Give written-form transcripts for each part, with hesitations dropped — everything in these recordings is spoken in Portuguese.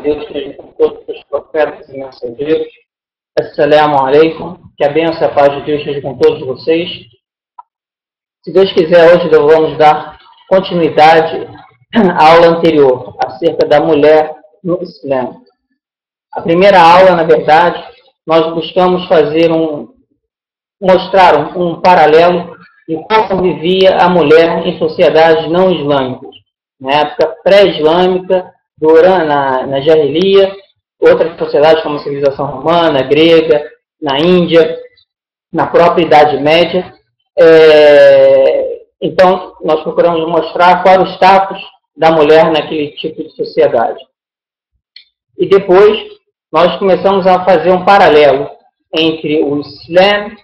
Deus esteja com todos os profetas e mensageiros. Assalamu alaikum. Que a bênção e a paz de Deus esteja com todos vocês. Se Deus quiser, hoje nós vamos dar continuidade à aula anterior, acerca da mulher no Islã. A primeira aula, na verdade, nós buscamos mostrar um paralelo em como vivia a mulher em sociedades não islâmicas. Na época pré-islâmica, na Jahiliya, outras sociedades como a civilização romana, grega, na Índia, na própria Idade Média. Então, nós procuramos mostrar qual era o status da mulher naquele tipo de sociedade. E depois, nós começamos a fazer um paralelo entre o Islã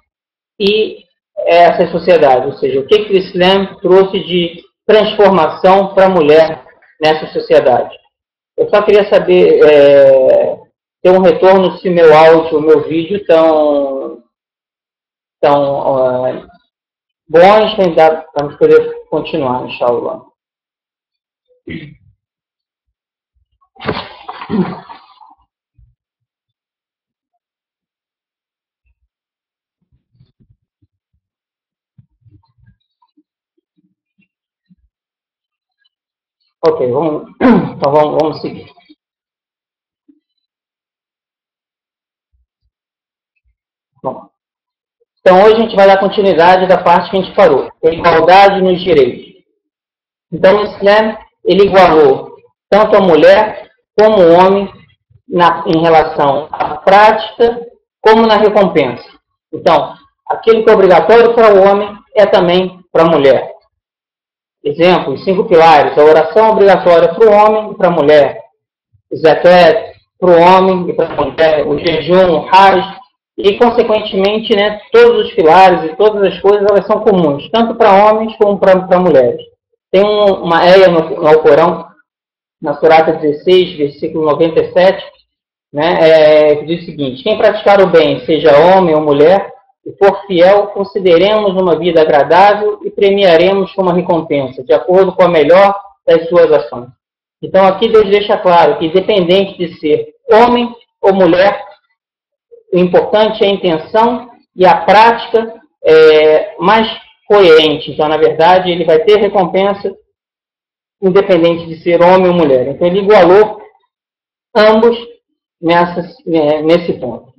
e essa sociedade, ou seja, o que o Islã trouxe de transformação para a mulher nessa sociedade. Eu só queria saber, ter um retorno se meu áudio, o meu vídeo estão bons, para poder continuar, inshallah. Ok, vamos seguir. Bom, então hoje a gente vai dar continuidade da parte que a gente parou, a igualdade nos direitos. Então o Islã, ele igualou tanto a mulher como o homem em relação à prática como na recompensa. Então, aquilo que é obrigatório para o homem é também para a mulher. Exemplo, os 5 pilares: a oração obrigatória para o homem e para a mulher, o zakat para o homem e para a mulher, o jejum, o hajj, e consequentemente, todos os pilares e todas as coisas elas são comuns, tanto para homens como para mulheres. Tem uma aia no Alcorão, na Surata 16, versículo 97, que diz o seguinte: quem praticar o bem, seja homem ou mulher, e for fiel, consideremos uma vida agradável e premiaremos com uma recompensa, de acordo com a melhor das suas ações. Então aqui Deus deixa claro que, independente de ser homem ou mulher, o importante é a intenção e a prática mais coerente. Então, na verdade, ele vai ter recompensa independente de ser homem ou mulher. Então, ele igualou ambos nesse ponto.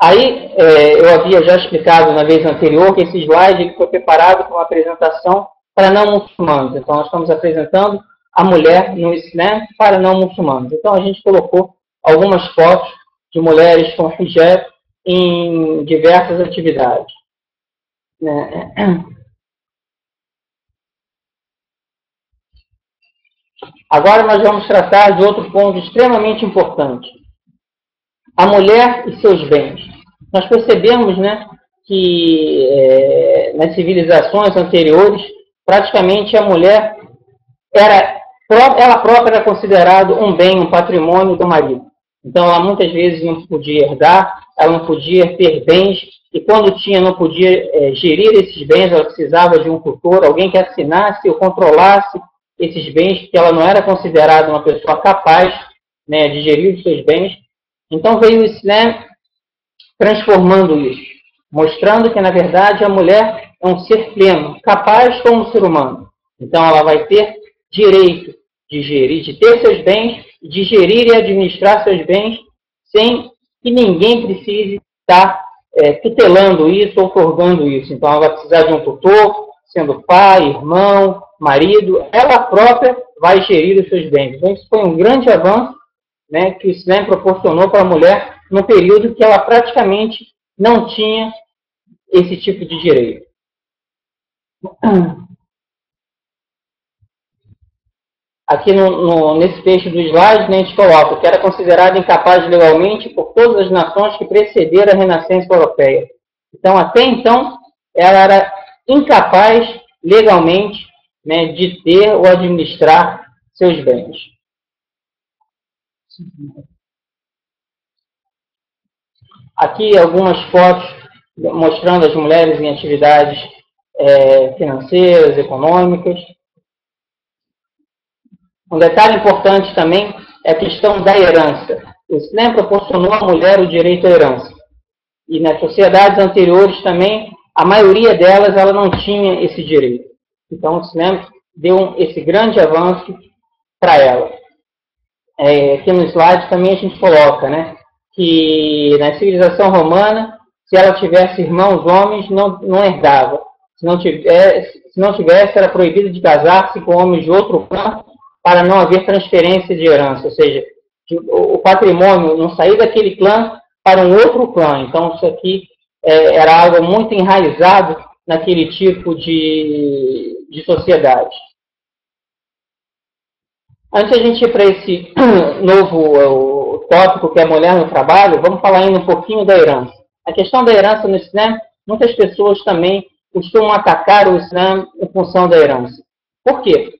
Aí, eu havia já explicado na vez anterior que esse slide ele foi preparado para uma apresentação para não muçulmanos. Então, nós estamos apresentando a mulher no Islã para não muçulmanos. Então, a gente colocou algumas fotos de mulheres com hijab em diversas atividades. Agora nós vamos tratar de outro ponto extremamente importante: a mulher e seus bens. Nós percebemos que nas civilizações anteriores, praticamente a mulher ela própria era considerada um bem, um patrimônio do marido. Então, ela muitas vezes não podia herdar, ela não podia ter bens, e quando tinha, não podia gerir esses bens, ela precisava de um tutor, alguém que assinasse ou controlasse esses bens, porque ela não era considerada uma pessoa capaz de gerir os seus bens. Então, veio o Islã transformando isso, mostrando que, na verdade, a mulher é um ser pleno, capaz como ser humano. Então, ela vai ter direito de gerir, de ter seus bens, de gerir e administrar seus bens, sem que ninguém precise estar tutelando isso, outorgando isso. Então, ela vai precisar de um tutor, sendo pai, irmão, marido, ela própria vai gerir os seus bens. Então, isso foi um grande avanço que o Islã proporcionou para a mulher no período que ela praticamente não tinha esse tipo de direito. Aqui nesse texto do slide, a gente coloca que era considerada incapaz legalmente por todas as nações que precederam a Renascença Europeia. Então, até então, ela era incapaz legalmente de ter ou administrar seus bens. Aqui algumas fotos mostrando as mulheres em atividades financeiras, econômicas. Um detalhe importante também é a questão da herança. O Islã proporcionou à mulher o direito à herança. E nas sociedades anteriores também, a maioria delas ela não tinha esse direito. Então o Islã deu esse grande avanço para ela. Aqui no slide também a gente coloca, né, que na civilização romana, se ela tivesse irmãos homens, não herdava. Se não tivesse, era proibido de casar-se com homens de outro clã para não haver transferência de herança. Ou seja, o patrimônio não sair daquele clã para um outro clã. Então, isso aqui era algo muito enraizado naquele tipo de sociedade. Antes de a gente ir para esse novo tópico que é a mulher no trabalho, vamos falar ainda um pouquinho da herança. A questão da herança no Islã, muitas pessoas também costumam atacar o Islã em função da herança. Por quê?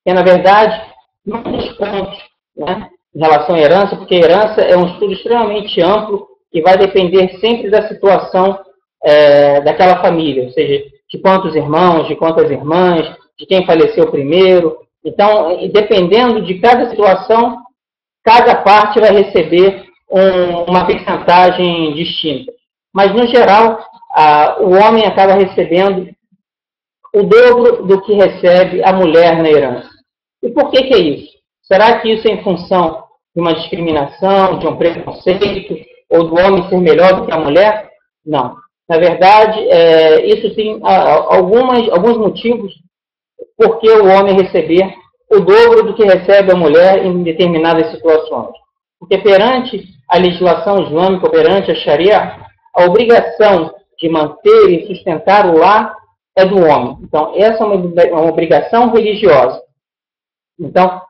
Porque, na verdade, muitos pontos, né, em relação à herança, porque a herança é um estudo extremamente amplo e vai depender sempre da situação daquela família, ou seja, de quantos irmãos, de quantas irmãs, de quem faleceu primeiro. Então, dependendo de cada situação, cada parte vai receber uma percentagem distinta. Mas, no geral, o homem acaba recebendo o dobro do que recebe a mulher na herança. E por que é isso? Será que isso é em função de uma discriminação, de um preconceito, ou do homem ser melhor do que a mulher? Não. Na verdade, isso tem alguns motivos por que o homem receber o dobro do que recebe a mulher em determinadas situações. Porque perante a legislação islâmica, perante a Sharia, a obrigação de manter e sustentar o lar é do homem. Então, essa é uma obrigação religiosa. Então,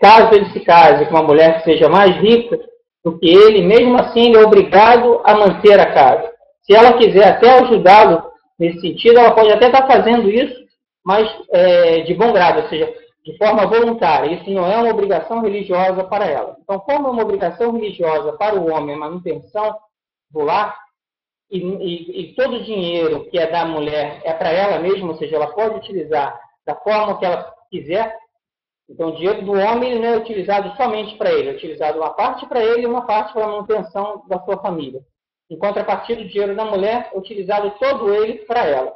caso ele se case com uma mulher que seja mais rica do que ele, mesmo assim ele é obrigado a manter a casa. Se ela quiser até ajudá-lo nesse sentido, ela pode até estar fazendo isso, mas de bom grado, ou seja, de forma voluntária. Isso não é uma obrigação religiosa para ela. Então, como é uma obrigação religiosa para o homem a manutenção do lar, e todo o dinheiro que é da mulher é para ela mesma, ou seja, ela pode utilizar da forma que ela quiser. Então, o dinheiro do homem não é utilizado somente para ele, é utilizado uma parte para ele e uma parte para a manutenção da sua família. Em contrapartida, o dinheiro da mulher é utilizado todo ele para ela.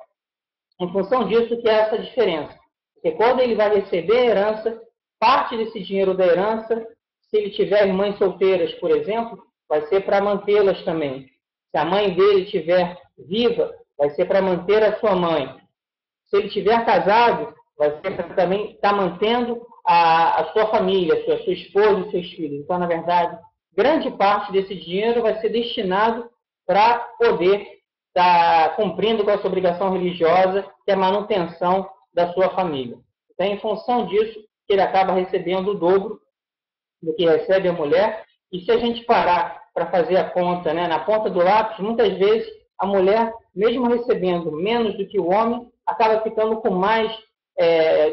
Em função disso que é essa diferença. Porque quando ele vai receber a herança, parte desse dinheiro da herança, se ele tiver irmãs solteiras, por exemplo, vai ser para mantê-las também. Se a mãe dele estiver viva, vai ser para manter a sua mãe. Se ele estiver casado, vai ser para também estar mantendo a sua família, a sua esposa e seus filhos. Então, na verdade, grande parte desse dinheiro vai ser destinado para poder estar cumprindo com essa obrigação religiosa, que é a manutenção da sua família. Então, em função disso, que ele acaba recebendo o dobro do que recebe a mulher. E se a gente parar para fazer a conta, né, na ponta do lápis, muitas vezes a mulher, mesmo recebendo menos do que o homem, acaba ficando com mais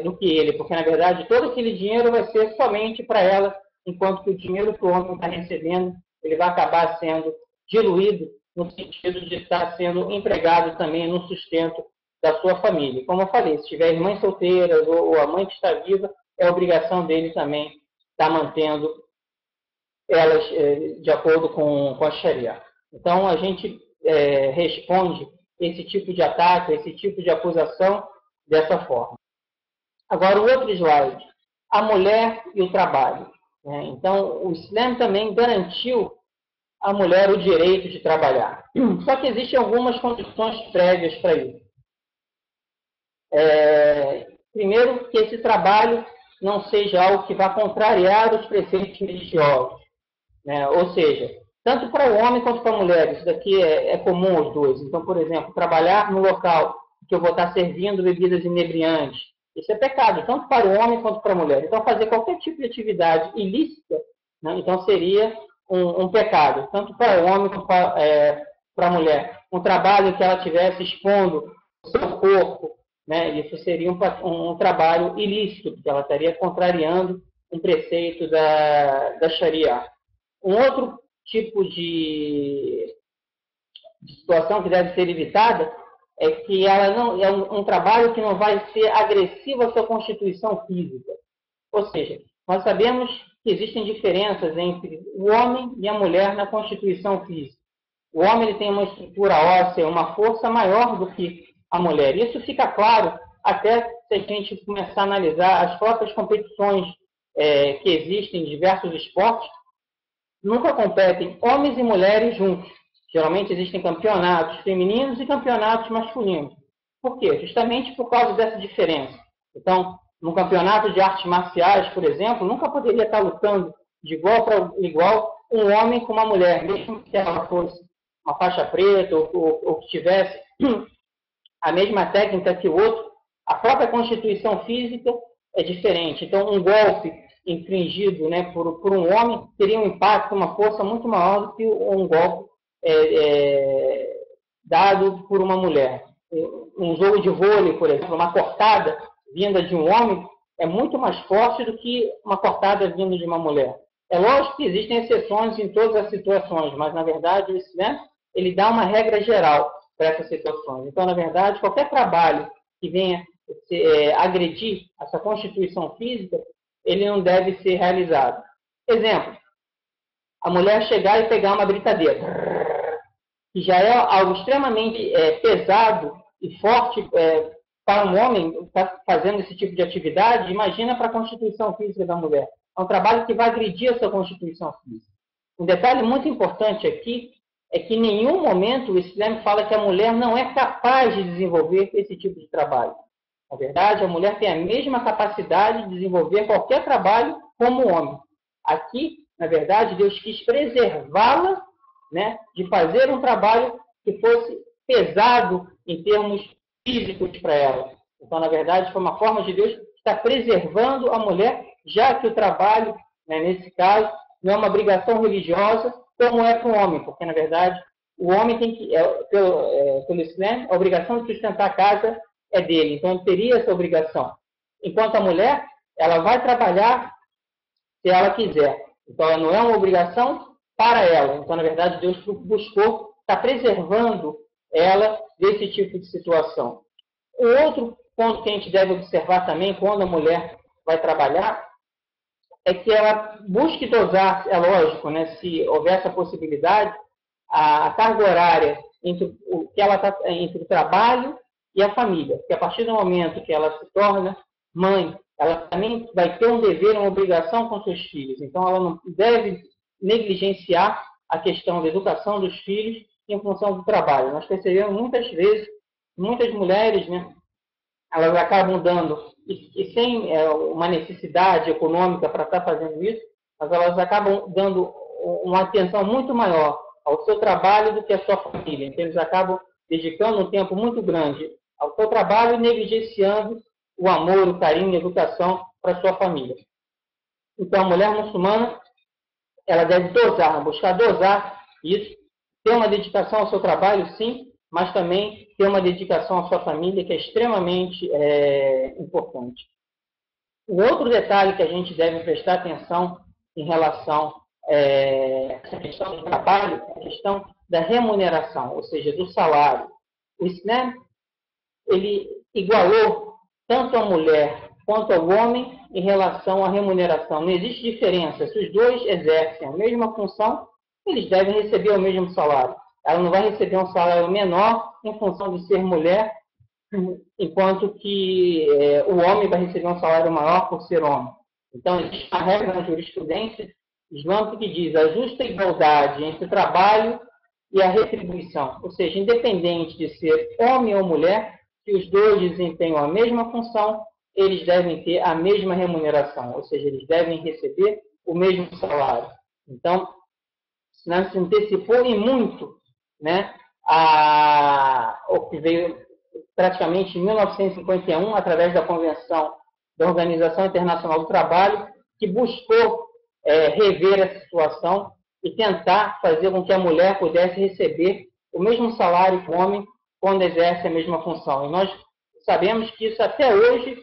do que ele, porque na verdade todo aquele dinheiro vai ser somente para ela, enquanto que o dinheiro que o homem está recebendo, ele vai acabar sendo diluído no sentido de estar sendo empregado também no sustento da sua família. Como eu falei, se tiver irmãs solteiras ou a mãe que está viva, é obrigação dele também estar mantendo elas de acordo com a Sharia. Então, a gente responde esse tipo de ataque, esse tipo de acusação dessa forma. Agora, o outro slide, a mulher e o trabalho. Então, o Islã também garantiu à mulher o direito de trabalhar. Só que existem algumas condições prévias para isso. Primeiro, que esse trabalho não seja algo que vá contrariar os preceitos religiosos. Ou seja, tanto para o homem quanto para a mulher, isso daqui é comum aos dois. Então, por exemplo, trabalhar no local que eu vou estar servindo bebidas inebriantes, isso é pecado, tanto para o homem quanto para a mulher. Então, fazer qualquer tipo de atividade ilícita, né, então seria um pecado, tanto para o homem quanto para a mulher. Um trabalho que ela estivesse expondo o seu corpo, né, isso seria um trabalho ilícito, porque ela estaria contrariando um preceito da Sharia. Um outro tipo de situação que deve ser evitada é que ela não é um trabalho que não vai ser agressivo à sua constituição física. Ou seja, nós sabemos que existem diferenças entre o homem e a mulher na constituição física. O homem ele tem uma estrutura óssea, uma força maior do que a mulher. Isso fica claro até se a gente começar a analisar as próprias competições que existem em diversos esportes. Nunca competem homens e mulheres juntos. Geralmente existem campeonatos femininos e campeonatos masculinos. Por quê? Justamente por causa dessa diferença. Então, no campeonato de artes marciais, por exemplo, nunca poderia estar lutando de igual para igual um homem com uma mulher, mesmo que ela fosse uma faixa preta ou que tivesse a mesma técnica que o outro. A própria constituição física é diferente. Então, um golpe infringido, né, por um homem teria um impacto, uma força muito maior do que um golpe dado por uma mulher. Um jogo de vôlei, por exemplo, uma cortada vinda de um homem é muito mais forte do que uma cortada vinda de uma mulher. É lógico que existem exceções em todas as situações, mas, na verdade, isso, né, ele dá uma regra geral para essas situações. Então, na verdade, qualquer trabalho que venha agredir essa constituição física, ele não deve ser realizado. Exemplo, a mulher chegar e pegar uma britadeira, que já é algo extremamente pesado e forte para um homem estar fazendo esse tipo de atividade, imagina para a constituição física da mulher. É um trabalho que vai agredir essa constituição física. Um detalhe muito importante aqui é que em nenhum momento o Islã fala que a mulher não é capaz de desenvolver esse tipo de trabalho. Na verdade, a mulher tem a mesma capacidade de desenvolver qualquer trabalho como o homem. Aqui, na verdade, Deus quis preservá-la, né, de fazer um trabalho que fosse pesado em termos físicos para ela. Então, na verdade, foi uma forma de Deus estar preservando a mulher, já que o trabalho, né, nesse caso, não é uma obrigação religiosa como é para o homem, porque, na verdade, o homem tem que, pelo Islã, a obrigação de sustentar a casa é dele, então ele teria essa obrigação. Enquanto a mulher, ela vai trabalhar se ela quiser. Então, ela não é uma obrigação para ela. Então, na verdade, Deus buscou estar preservando ela desse tipo de situação. O outro ponto que a gente deve observar também, quando a mulher vai trabalhar, é que ela busque dosar, é lógico, né, se houver essa possibilidade, a carga horária entre o trabalho e a família. Porque a partir do momento que ela se torna mãe, ela também vai ter um dever, uma obrigação com seus filhos. Então, ela não deve negligenciar a questão da educação dos filhos em função do trabalho. Nós percebemos muitas vezes, muitas mulheres, né, elas acabam dando, e sem uma necessidade econômica para estar fazendo isso, mas elas acabam dando uma atenção muito maior ao seu trabalho do que à sua família. Então, eles acabam dedicando um tempo muito grande ao seu trabalho e negligenciando o amor, o carinho e a educação para a sua família. Então, a mulher muçulmana, ela deve dosar, buscar dosar isso, ter uma dedicação ao seu trabalho, sim, mas também ter uma dedicação à sua família, que é extremamente importante. O outro detalhe que a gente deve prestar atenção em relação a essa questão do trabalho é a questão da remuneração, ou seja, do salário. O Islã, ele igualou tanto a mulher quanto ao homem em relação à remuneração. Não existe diferença. Se os dois exercem a mesma função, eles devem receber o mesmo salário. Ela não vai receber um salário menor em função de ser mulher, enquanto que o homem vai receber um salário maior por ser homem. Então, existe uma regra na jurisprudência islâmica que diz a justa igualdade entre o trabalho e a retribuição. Ou seja, independente de ser homem ou mulher, se os dois desempenham a mesma função, eles devem ter a mesma remuneração. Ou seja, eles devem receber o mesmo salário. Então, se antecipou e muito, né, o que veio praticamente em 1951, através da Convenção da Organização Internacional do Trabalho, que buscou rever essa situação e tentar fazer com que a mulher pudesse receber o mesmo salário que o homem quando exerce a mesma função. E nós sabemos que isso até hoje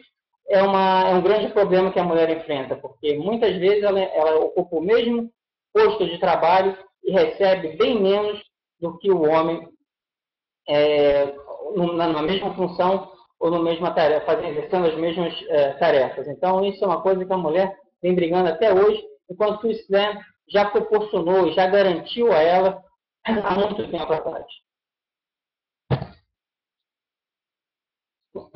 é um grande problema que a mulher enfrenta, porque muitas vezes ela ocupa o mesmo posto de trabalho e recebe bem menos do que o homem na mesma função ou no mesma tarefa, exercendo as mesmas tarefas. Então, isso é uma coisa que a mulher vem brigando até hoje, enquanto que o Islã já proporcionou e já garantiu a ela há muito tempo atrás. Só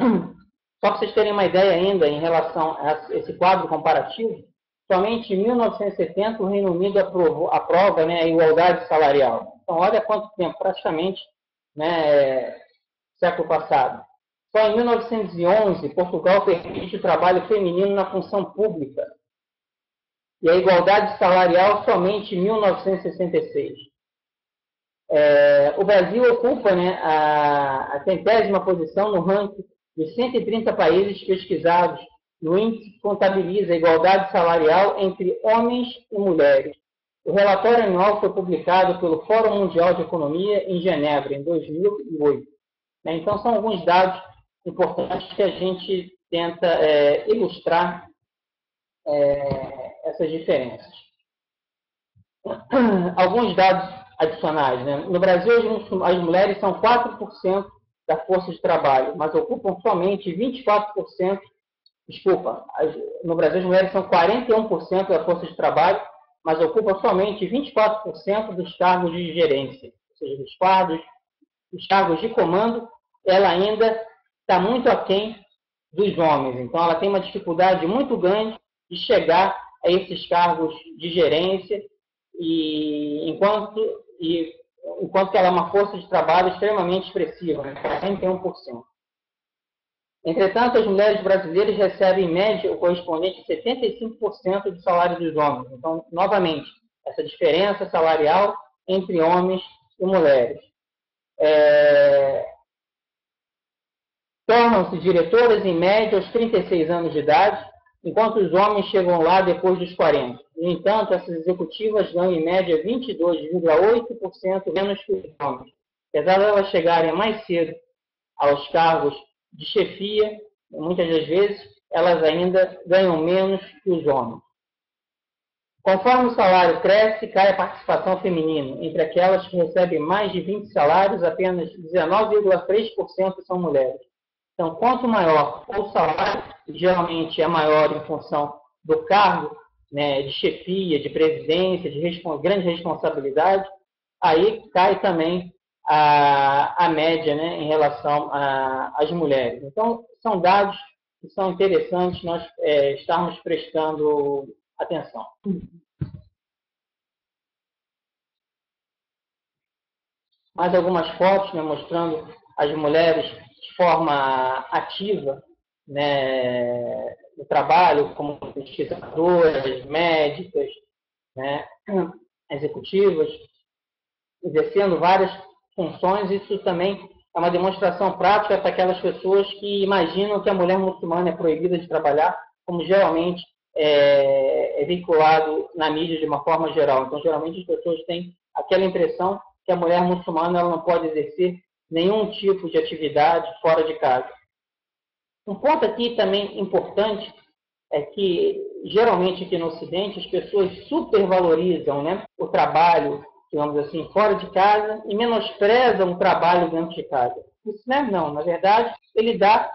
para vocês terem uma ideia ainda em relação a esse quadro comparativo, somente em 1970 o Reino Unido aprova, né, a igualdade salarial. Então, olha quanto tempo, praticamente, né, século passado. Só em 1911, Portugal permite o trabalho feminino na função pública. E a igualdade salarial somente em 1966. O Brasil ocupa, né, a 100ª posição no ranking de 130 países pesquisados no índice que contabiliza a igualdade salarial entre homens e mulheres. O relatório anual foi publicado pelo Fórum Mundial de Economia em Genebra, em 2008. Então, são alguns dados importantes que a gente tenta ilustrar essas diferenças. Alguns dados adicionais. Né? No Brasil, as mulheres são 4% da força de trabalho, mas ocupam somente 24%. No Brasil, as mulheres são 41% da força de trabalho, mas ocupam somente 24% dos cargos de gerência. Ou seja, os cargos de comando, ela ainda está muito aquém dos homens. Então, ela tem uma dificuldade muito grande de chegar a esses cargos de gerência, enquanto que ela é uma força de trabalho extremamente expressiva, né? 41%. Entretanto, as mulheres brasileiras recebem, em média, o correspondente a 75% do salário dos homens. Então, novamente, essa diferença salarial entre homens e mulheres. Tornam-se diretoras, em média, aos 36 anos de idade, enquanto os homens chegam lá depois dos 40. No entanto, essas executivas ganham, em média, 22,8% menos que os homens. Apesar de elas chegarem mais cedo aos cargos de chefia, muitas das vezes, elas ainda ganham menos que os homens. Conforme o salário cresce, cai a participação feminina. Entre aquelas que recebem mais de 20 salários, apenas 19,3% são mulheres. Então, quanto maior o salário, geralmente é maior em função do cargo, né, de chefia, de presidência, de grande responsabilidade, aí cai também a média, né, em relação às mulheres. Então, são dados que são interessantes nós estarmos prestando atenção. Mais algumas fotos, né, mostrando as mulheres de forma ativa, né, no trabalho, como pesquisadoras, médicas, né, executivas, exercendo várias funções. Isso também é uma demonstração prática para aquelas pessoas que imaginam que a mulher muçulmana é proibida de trabalhar, como geralmente é veiculado na mídia de uma forma geral. Então, geralmente, as pessoas têm aquela impressão que a mulher muçulmana ela não pode exercer nenhum tipo de atividade fora de casa. Um ponto aqui também importante é que, geralmente aqui no Ocidente, as pessoas supervalorizam, né, o trabalho, digamos assim, fora de casa e menosprezam o trabalho dentro de casa. Isso não, na verdade, ele dá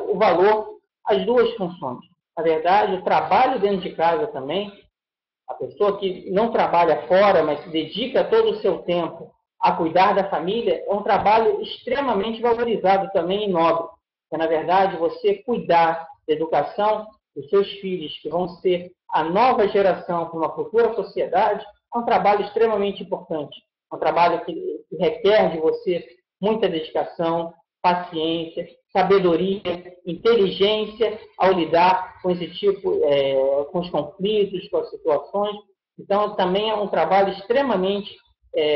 o valor às duas funções. Na verdade, o trabalho dentro de casa também, a pessoa que não trabalha fora, mas se dedica todo o seu tempo a cuidar da família, é um trabalho extremamente valorizado também e nobre. Porque, na verdade, você cuidar da educação dos seus filhos, que vão ser a nova geração para uma futura sociedade, é um trabalho extremamente importante. É um trabalho que requer de você muita dedicação, paciência, sabedoria, inteligência ao lidar com esse tipo, com os conflitos, com as situações. Então, também é um trabalho extremamente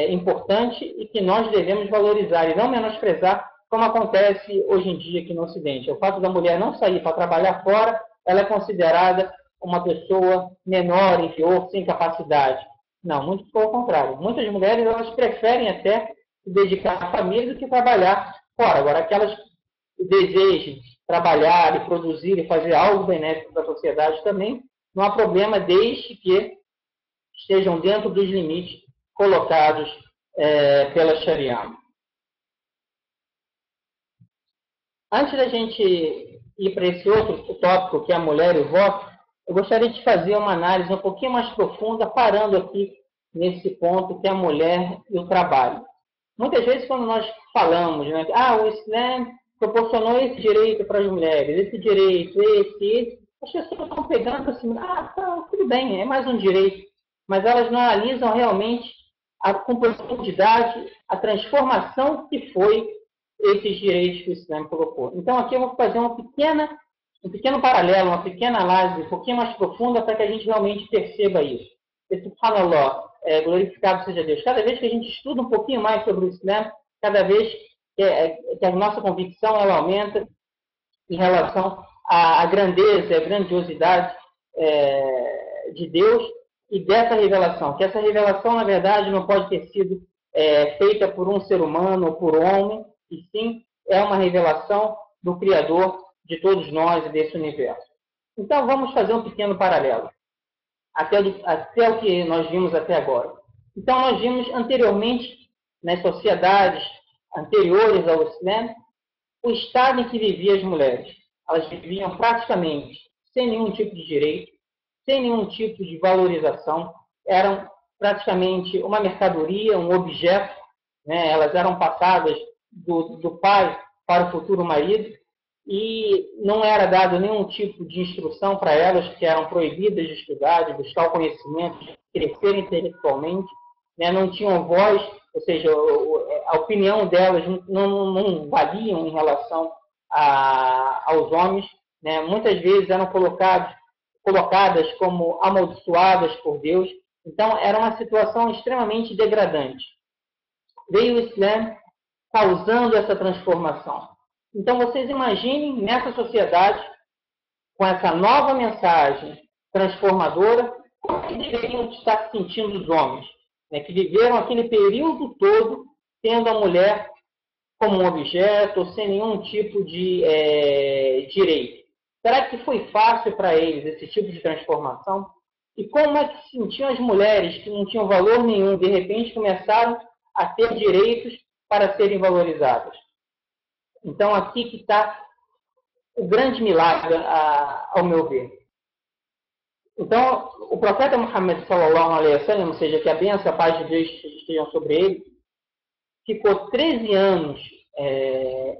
importante e que nós devemos valorizar e não menosprezar, como acontece hoje em dia aqui no Ocidente. O fato da mulher não sair para trabalhar fora, ela é considerada uma pessoa menor, inferior, sem capacidade. Não, muito pelo contrário. Muitas mulheres elas preferem até se dedicar à família do que trabalhar fora. Agora, aquelas que desejem trabalhar e produzir e fazer algo benéfico para a sociedade também, não há problema desde que estejam dentro dos limites colocados pela Sharia. Antes da gente ir para esse outro tópico, que é a mulher e o voto, eu gostaria de fazer uma análise um pouquinho mais profunda, parando aqui nesse ponto, que é a mulher e o trabalho. Muitas vezes, quando nós falamos, né, o Islã proporcionou esse direito para as mulheres, esse direito, esse, as pessoas estão pegando assim, tá, tudo bem, é mais um direito, mas elas não analisam realmente com profundidade a transformação que foi esses direitos que o Islã colocou. Então, aqui eu vou fazer um pequeno paralelo, uma pequena análise um pouquinho mais profunda para que a gente realmente perceba isso. Subhanallah, glorificado seja Deus. Cada vez que a gente estuda um pouquinho mais sobre o Islã, cada vez que a nossa convicção ela aumenta em relação à grandeza, à grandiosidade de Deus e dessa revelação. Que essa revelação, na verdade, não pode ter sido feita por um ser humano ou por um homem, e sim é uma revelação do Criador de todos nós e desse universo. Então, vamos fazer um pequeno paralelo, até o que nós vimos até agora. Então, nós vimos anteriormente, nas sociedades anteriores ao Islã, o estado em que viviam as mulheres. Elas viviam praticamente sem nenhum tipo de direito, sem nenhum tipo de valorização, eram praticamente uma mercadoria, um objeto, né? Elas eram passadas do pai para o futuro marido, e não era dado nenhum tipo de instrução para elas, que eram proibidas de estudar, de buscar o conhecimento, de crescer intelectualmente, né? Não tinham voz, ou seja, a opinião delas não valiam em relação aos homens, né? Muitas vezes eram colocadas como amaldiçoadas por Deus, então era uma situação extremamente degradante. Veio o Islã causando essa transformação. Então, vocês imaginem nessa sociedade, com essa nova mensagem transformadora, como que deveriam estar se sentindo os homens, né, que viveram aquele período todo tendo a mulher como um objeto, sem nenhum tipo de direito. Será que foi fácil para eles esse tipo de transformação? E como é que se sentiam as mulheres que não tinham valor nenhum, de repente começaram a ter direitos para serem valorizadas? Então, aqui que está o grande milagre, ao meu ver. Então, o profeta Muhammad, sallallahu alaihi wasallam, ou seja, que a bênção e a paz de Deus estejam sobre ele, ficou 13 anos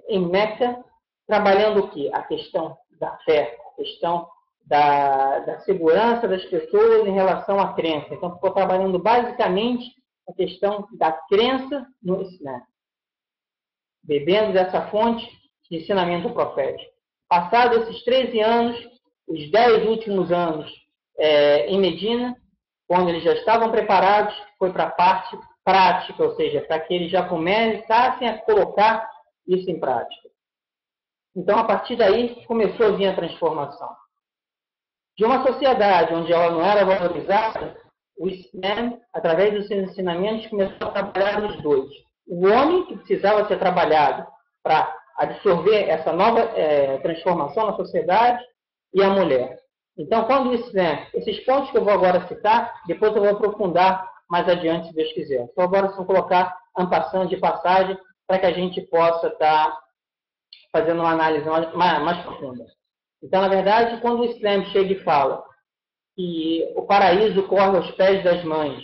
em Meca, trabalhando o quê? A questão da fé, a questão da segurança das pessoas em relação à crença. Então, ficou trabalhando basicamente a questão da crença no Islã, bebendo dessa fonte de ensinamento profético. Passados esses 13 anos, os 10 últimos anos em Medina, quando eles já estavam preparados, foi para a parte prática, ou seja, para que eles já começassem a colocar isso em prática. Então, a partir daí, começou a vir a transformação. De uma sociedade onde ela não era valorizada, o Islã, através dos seus ensinamentos, começou a trabalhar nos dois. O homem, que precisava ser trabalhado para absorver essa nova transformação na sociedade, e a mulher. Então, quando o Islã, esses pontos que eu vou agora citar, depois eu vou aprofundar mais adiante, se Deus quiser. Então, agora vou colocar en passant de passagem para que a gente possa estar fazendo uma análise mais profunda. Então, na verdade, quando o Islã chega e fala que o paraíso corre aos pés das mães,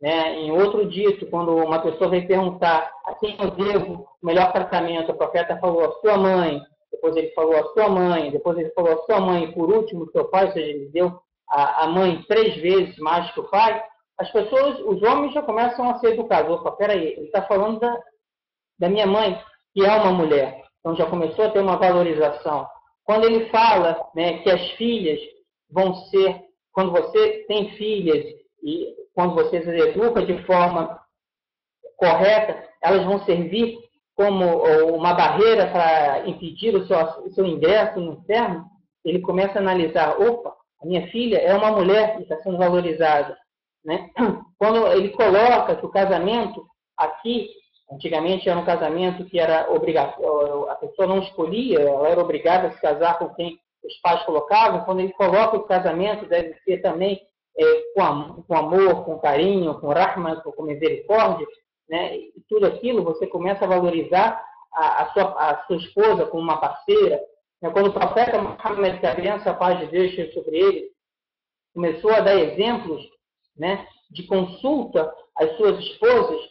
né? Em outro dito, quando uma pessoa vem perguntar a quem eu devo o melhor tratamento, o profeta falou a sua mãe, depois ele falou a sua mãe, depois ele falou a sua mãe, e por último o seu pai, ou seja, ele deu a mãe 3 vezes mais que o pai, as pessoas, os homens já começam a ser educados. Opa, peraí, ele está falando da minha mãe, que é uma mulher. Então já começou a ter uma valorização. Quando ele fala, né, que as filhas vão ser, quando você tem filhas e quando você as educa de forma correta, elas vão servir como uma barreira para impedir o seu ingresso no inferno, ele começa a analisar, opa, a minha filha é uma mulher que está sendo valorizada. Né? Quando ele coloca que o casamento aqui, antigamente era um casamento que era obrigatório, a pessoa não escolhia, ela era obrigada a se casar com quem os pais colocavam. Quando ele coloca o casamento deve ser também com amor, com carinho, com rahma, com misericórdia, né? E tudo aquilo você começa a valorizar a sua esposa como uma parceira. Quando o profeta Muhammad, que a bênção, a paz de Deus esteja sobre ele, começou a dar exemplos, né, de consulta às suas esposas,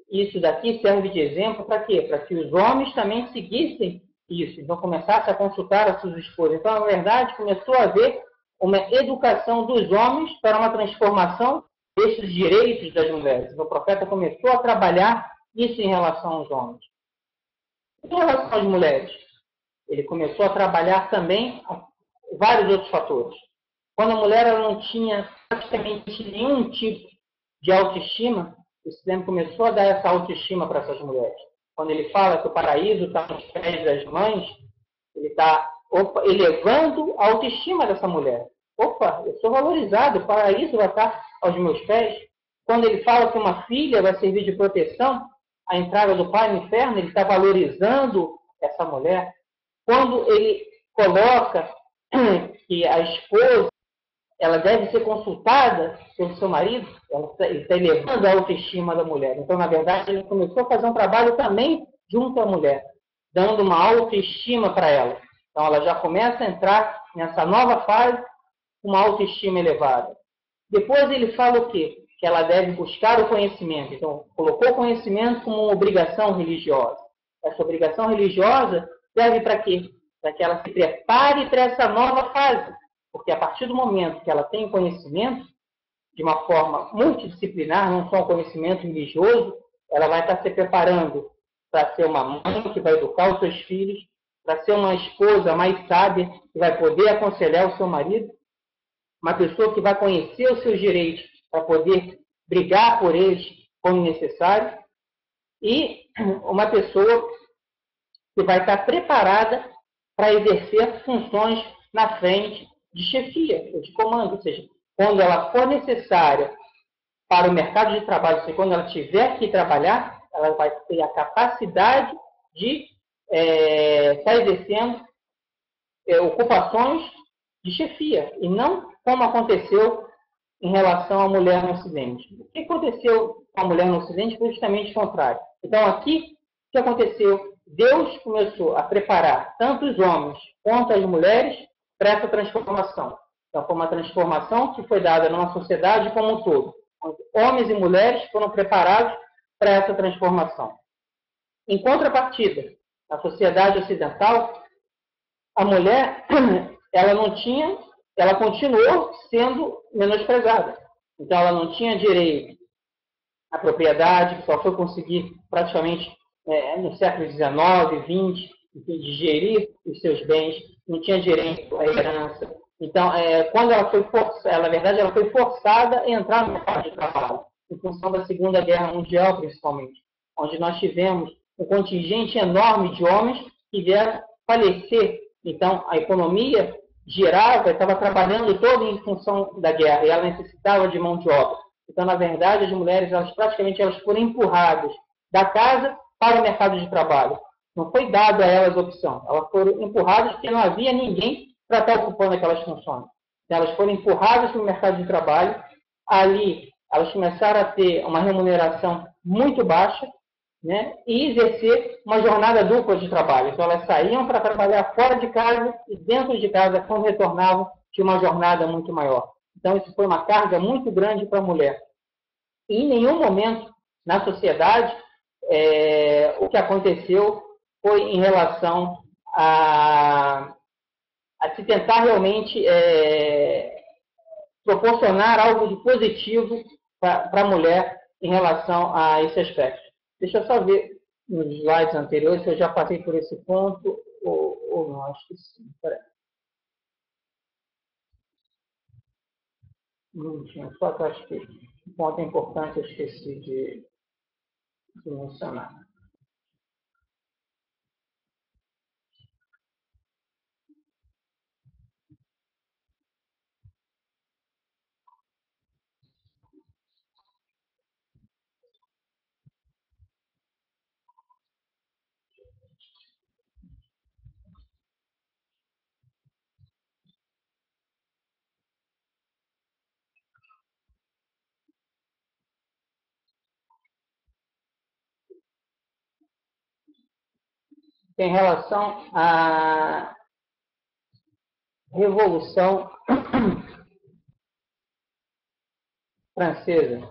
isso daqui serve de exemplo para quê? Para que os homens também seguissem isso, então começassem a consultar as suas esposas. Então, na verdade, começou a haver uma educação dos homens para uma transformação desses direitos das mulheres. Então, o profeta começou a trabalhar isso em relação aos homens. Em relação às mulheres, ele começou a trabalhar também vários outros fatores. Quando a mulher ela não tinha praticamente nenhum tipo de autoestima, o Islã começou a dar essa autoestima para essas mulheres. Quando ele fala que o paraíso está nos pés das mães, ele está elevando a autoestima dessa mulher. Opa, eu sou valorizado, o paraíso vai estar aos meus pés. Quando ele fala que uma filha vai servir de proteção à entrada do pai no inferno, ele está valorizando essa mulher. Quando ele coloca que a esposa ela deve ser consultada pelo seu marido, ele está elevando a autoestima da mulher. Então, na verdade, ele começou a fazer um trabalho também junto à mulher, dando uma autoestima para ela. Então, ela já começa a entrar nessa nova fase com uma autoestima elevada. Depois ele fala o quê? Que ela deve buscar o conhecimento. Então, colocou o conhecimento como uma obrigação religiosa. Essa obrigação religiosa serve para quê? Para que ela se prepare para essa nova fase. Porque a partir do momento que ela tem conhecimento, de uma forma multidisciplinar, não só um conhecimento religioso, ela vai estar se preparando para ser uma mãe que vai educar os seus filhos, para ser uma esposa mais sábia, que vai poder aconselhar o seu marido, uma pessoa que vai conhecer os seus direitos para poder brigar por eles quando necessário, e uma pessoa que vai estar preparada para exercer funções na frente de chefia, ou de comando, ou seja, quando ela for necessária para o mercado de trabalho, ou seja, quando ela tiver que trabalhar, ela vai ter a capacidade de estar exercendo ocupações de chefia, e não como aconteceu em relação à mulher no Ocidente. O que aconteceu com a mulher no Ocidente foi justamente o contrário. Então, aqui, o que aconteceu? Deus começou a preparar tanto os homens quanto as mulheres para essa transformação. Então, foi uma transformação que foi dada numa sociedade como um todo. Homens e mulheres foram preparados para essa transformação. Em contrapartida, na sociedade ocidental, a mulher ela não tinha, ela continuou sendo menosprezada. Então, ela não tinha direito à propriedade, que só foi conseguir praticamente no século XIX, XX, de gerir os seus bens, não tinha direito à herança. Então, quando ela foi forçada, na verdade, ela foi forçada a entrar no mercado de trabalho, em função da Segunda Guerra Mundial, principalmente, onde nós tivemos um contingente enorme de homens que vieram falecer. Então, a economia girava, estava trabalhando toda em função da guerra, e ela necessitava de mão de obra. Então, na verdade, as mulheres, praticamente foram empurradas da casa para o mercado de trabalho. Não foi dado a elas opção. Elas foram empurradas porque não havia ninguém para estar ocupando aquelas funções. Então, elas foram empurradas para o mercado de trabalho. Ali, elas começaram a ter uma remuneração muito baixa, né, e exercer uma jornada dupla de trabalho. Então, elas saíam para trabalhar fora de casa e dentro de casa, quando retornavam, tinha uma jornada muito maior. Então, isso foi uma carga muito grande para a mulher. E em nenhum momento na sociedade o que aconteceu foi em relação a se tentar realmente proporcionar algo de positivo para a mulher em relação a esse aspecto. Deixa eu só ver nos slides anteriores se eu já passei por esse ponto ou não, acho que sim. Peraí. Não tinha, só que eu acho que um ponto importante eu esqueci de mencionar. em relação à Revolução Francesa,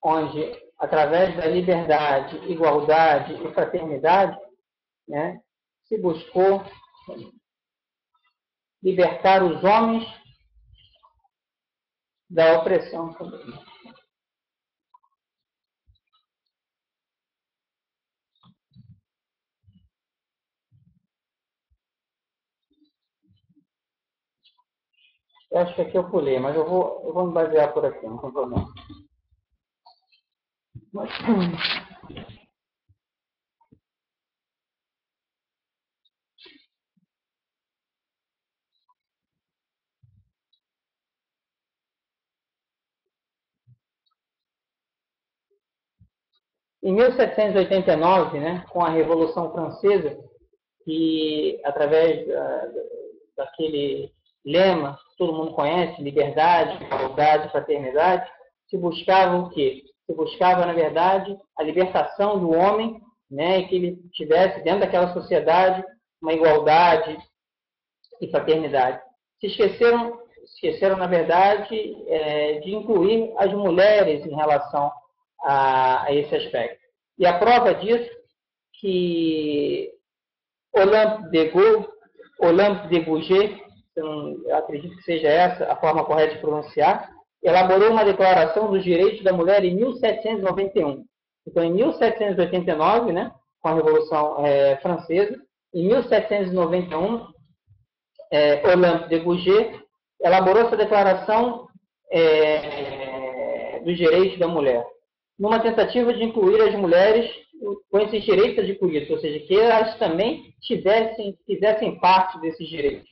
onde, através da liberdade, igualdade e fraternidade, né, se buscou libertar os homens da opressão também. Eu acho que aqui eu pulei, mas eu vou me basear por aqui, não tem problema. Em 1789, né, com a Revolução Francesa, que através daquele lema que todo mundo conhece, liberdade, igualdade, fraternidade, se buscava o quê? Se buscava, na verdade, a libertação do homem, né, e que ele tivesse dentro daquela sociedade uma igualdade e fraternidade. Se esqueceram, na verdade, de incluir as mulheres em relação a esse aspecto. E a prova disso que Olympe de Gouges, eu acredito que seja essa a forma correta de pronunciar, elaborou uma declaração dos direitos da mulher em 1791. Então, em 1789, né, com a Revolução Francesa, em 1791, Olympe de Gouges elaborou essa declaração dos direitos da mulher, numa tentativa de incluir as mulheres com esses direitos adquiridos, ou seja, que elas também fizessem parte desses direitos.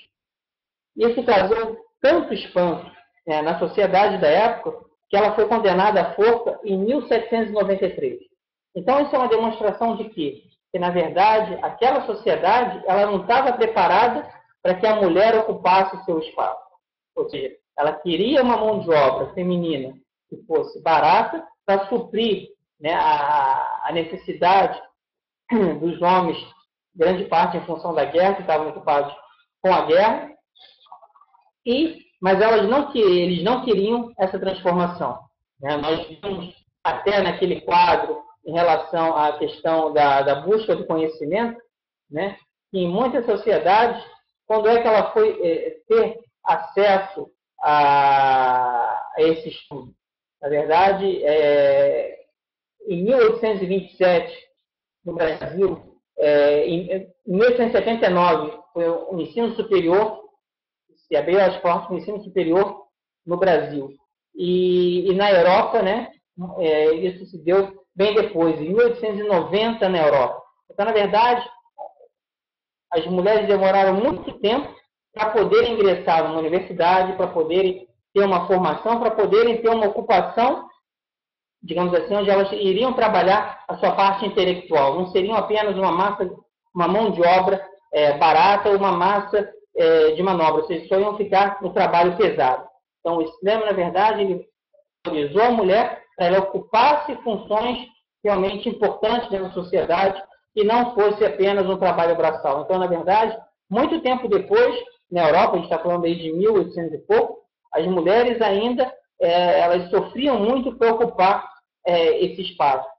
Isso causou tanto espanto na sociedade da época que ela foi condenada à forca em 1793. Então, isso é uma demonstração de que na verdade, aquela sociedade ela não estava preparada para que a mulher ocupasse o seu espaço. Ou seja, ela queria uma mão de obra feminina que fosse barata para suprir, né, a necessidade dos homens, grande parte em função da guerra, que estavam ocupados com a guerra, mas eles não queriam essa transformação. Né? Nós vimos até naquele quadro em relação à questão da busca do conhecimento, né, que em muitas sociedades, quando é que ela foi ter acesso a esse estudo? Na verdade, em 1827, no Brasil, em 1879, foi o ensino superior, se abriu as portas do ensino superior no Brasil. E na Europa, né, isso se deu bem depois, em 1890 na Europa. Então, na verdade, as mulheres demoraram muito tempo para poderem ingressar numa universidade, para poderem ter uma formação, para poderem ter uma ocupação, digamos assim, onde elas iriam trabalhar a sua parte intelectual. Não seriam apenas uma mão de obra barata ou uma massa de manobra, ou seja, só iam ficar no trabalho pesado. Então, o Islã, na verdade, ele valorizou a mulher para ela ocupasse funções realmente importantes dentro da sociedade e não fosse apenas um trabalho braçal. Então, na verdade, muito tempo depois, na Europa, a gente está falando aí de 1800 e pouco, as mulheres ainda elas sofriam muito para ocupar esse espaço.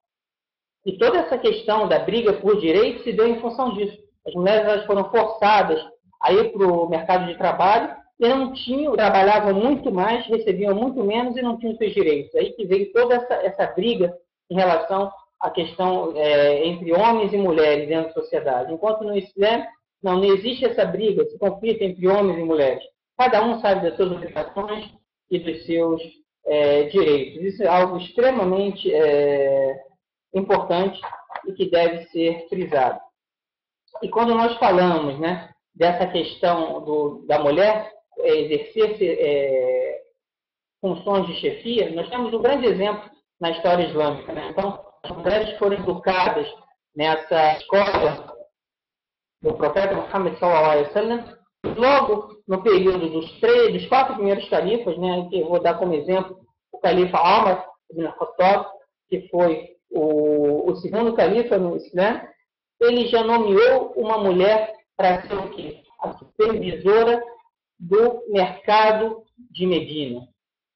E toda essa questão da briga por direitos se deu em função disso. As mulheres elas foram forçadas a ir para o mercado de trabalho e não tinham, trabalhavam muito mais, recebiam muito menos e não tinham seus direitos. Aí que veio toda essa briga em relação à questão entre homens e mulheres dentro da sociedade. Enquanto no Islã não existe essa briga, esse conflito entre homens e mulheres. Cada um sabe das suas obrigações e dos seus direitos. Isso é algo extremamente importante e que deve ser frisado. E quando nós falamos, né, dessa questão da mulher exercer funções de chefia, nós temos um grande exemplo na história islâmica. Né? Então, as mulheres foram educadas nessa escola do profeta Muhammad sallallahu alaihi wasallam, logo no período dos 4 primeiros califas, né, que eu vou dar como exemplo o califa Umar ibn Khattab, que foi o segundo califa no Islã, ele já nomeou uma mulher para ser o quê? A supervisora do mercado de Medina.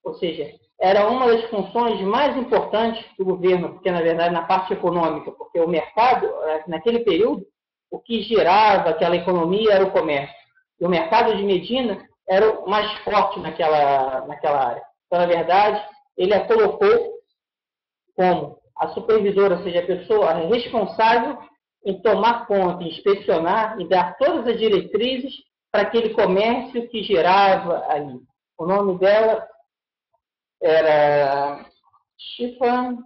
Ou seja, era uma das funções mais importantes do governo, porque, na verdade, na parte econômica, porque o mercado, naquele período, o que girava aquela economia era o comércio. E o mercado de Medina era o mais forte naquela área. Então, na verdade, ele a colocou como a supervisora, ou seja, a pessoa responsável em tomar conta, inspecionar e dar todas as diretrizes para aquele comércio que girava ali. O nome dela era Shifa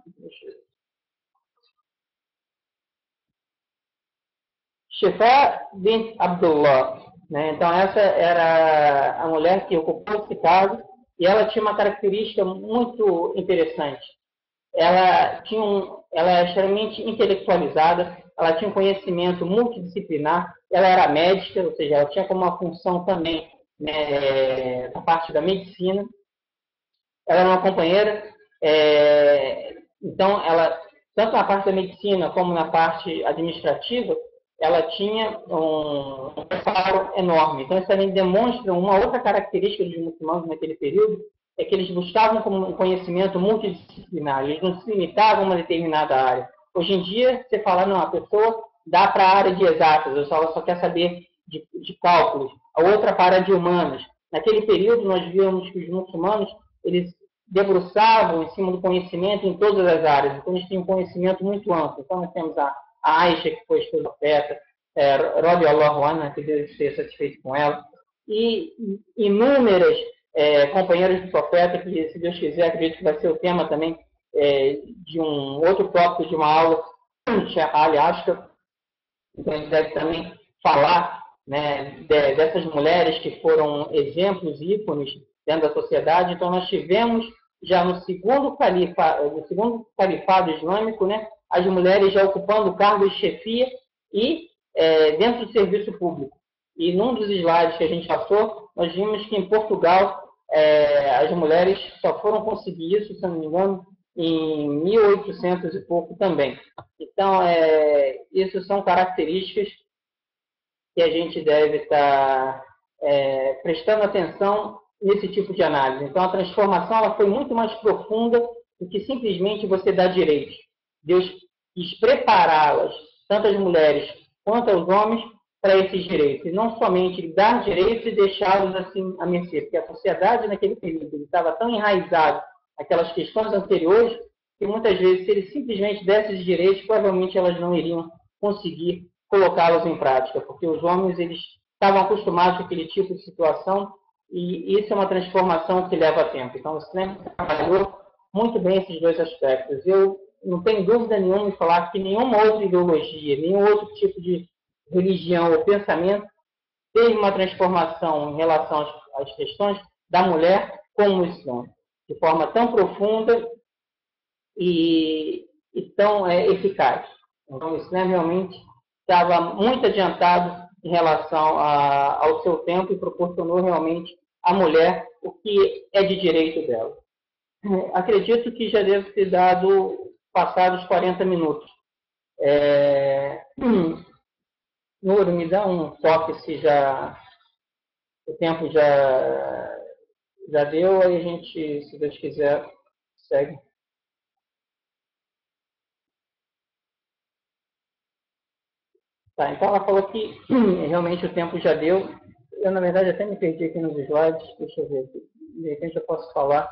bint Abdullah. Né? Então, essa era a mulher que ocupou esse cargo e ela tinha uma característica muito interessante. Ela era extremamente intelectualizada, ela tinha um conhecimento multidisciplinar, ela era médica, ou seja, ela tinha como uma função também, né, da parte da medicina. Ela era uma companheira, então ela, tanto na parte da medicina como na parte administrativa, ela tinha um preparo enorme. Então isso também demonstra uma outra característica dos muçulmanos naquele período, é que eles buscavam um conhecimento multidisciplinar, eles não se limitavam a uma determinada área. Hoje em dia, você fala, não, a pessoa dá para a área de exatas, ela só quer saber de cálculos, a outra para a área de humanas. Naquele período, nós víamos que os muçulmanos, eles debruçavam em cima do conhecimento em todas as áreas, então eles tinham um conhecimento muito amplo. Então nós temos a Aisha, que foi esposa profeta, Rabi Allahu Anha, que Deus esteja satisfeito com ela, e inúmeras companheiros do profeta, que, se Deus quiser, acredito que vai ser o tema também de um outro tópico de uma aula, Ali Ashka, então a gente deve também falar, né, dessas mulheres que foram exemplos, ícones dentro da sociedade. Então nós tivemos já no segundo califado islâmico, né, as mulheres já ocupando cargos de chefia e dentro do serviço público. E num dos slides que a gente passou, nós vimos que em Portugal as mulheres só foram conseguir isso, se não me engano, em 1800 e pouco também. Então, isso são características que a gente deve estar prestando atenção nesse tipo de análise. Então, a transformação ela foi muito mais profunda do que simplesmente você dar direitos. Deus quis prepará-las, tanto as mulheres quanto os homens, para esses direitos. E não somente dar direitos e deixá-los assim à mercê, porque a sociedade naquele período estava tão enraizada naquelas questões anteriores que muitas vezes, se ele simplesmente desse esses direitos, provavelmente elas não iriam conseguir colocá-los em prática, porque os homens eles estavam acostumados com aquele tipo de situação e isso é uma transformação que leva tempo. Então, o Islã trabalhou muito bem esses dois aspectos. Eu não tenho dúvida nenhuma em falar que nenhuma outra ideologia, nenhum outro tipo de religião ou pensamento teve uma transformação em relação às questões da mulher como o Islã, de forma tão profunda e tão eficaz. Então, o Islã realmente estava muito adiantado em relação ao seu tempo e proporcionou realmente à mulher o que é de direito dela. Acredito que já deve ter passado os 40 minutos. Nuro, me dá um toque se o tempo já deu, aí a gente, se Deus quiser, segue. Tá, então ela falou que realmente o tempo já deu. Eu, na verdade, até me perdi aqui nos slides. Deixa eu ver aqui. De repente eu posso falar.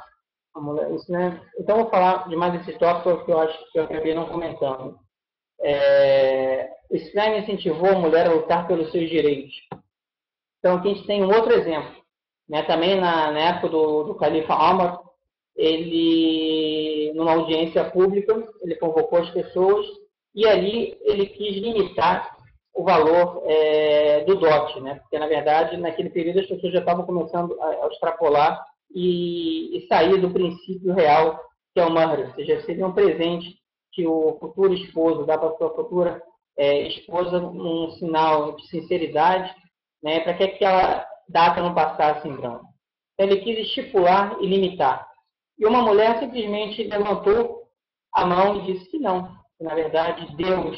Isso, né? Então eu vou falar de mais esse tópico que eu acho que eu acabei não comentando. O Islã incentivou a mulher a lutar pelos seus direitos. Então aqui a gente tem um outro exemplo. Né? Também na época do Califa Omar, ele, numa audiência pública, ele convocou as pessoas e ali ele quis limitar o valor do dote, né? Porque, na verdade, naquele período as pessoas já estavam começando a extrapolar e sair do princípio real, que é o mahr, ou seja, seria um presente que o futuro esposo dá para a sua futura esposa, um sinal de sinceridade, né? Para que aquela data não passasse em branco. Então, ele quis estipular e limitar. E uma mulher simplesmente levantou a mão e disse que não, que, na verdade, Deus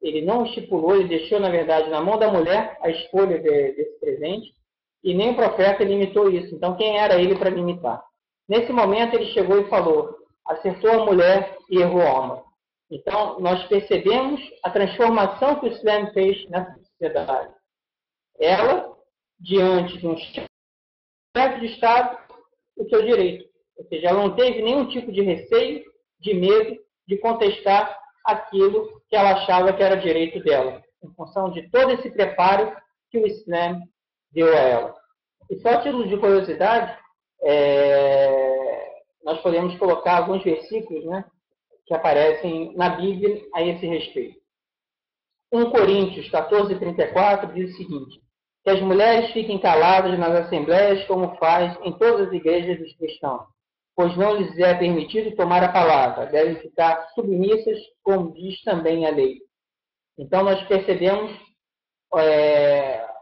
ele não estipulou, ele deixou, na verdade, na mão da mulher a escolha desse presente, e nem o profeta limitou isso. Então, quem era ele para limitar? Nesse momento, ele chegou e falou: acertou a mulher e errou o homem. Então, nós percebemos a transformação que o Islã fez nessa sociedade. Ela, diante de um chefe de Estado, o seu direito. Ou seja, ela não teve nenhum tipo de receio, de medo, de contestar aquilo que ela achava que era direito dela, em função de todo esse preparo que o Islã deu a ela. E só a título de curiosidade, nós podemos colocar alguns versículos, né, que aparecem na Bíblia a esse respeito. 1 Coríntios 14:34 diz o seguinte: que as mulheres fiquem caladas nas assembleias, como faz em todas as igrejas dos cristãos, pois não lhes é permitido tomar a palavra, devem ficar submissas, como diz também a lei. Então, nós percebemos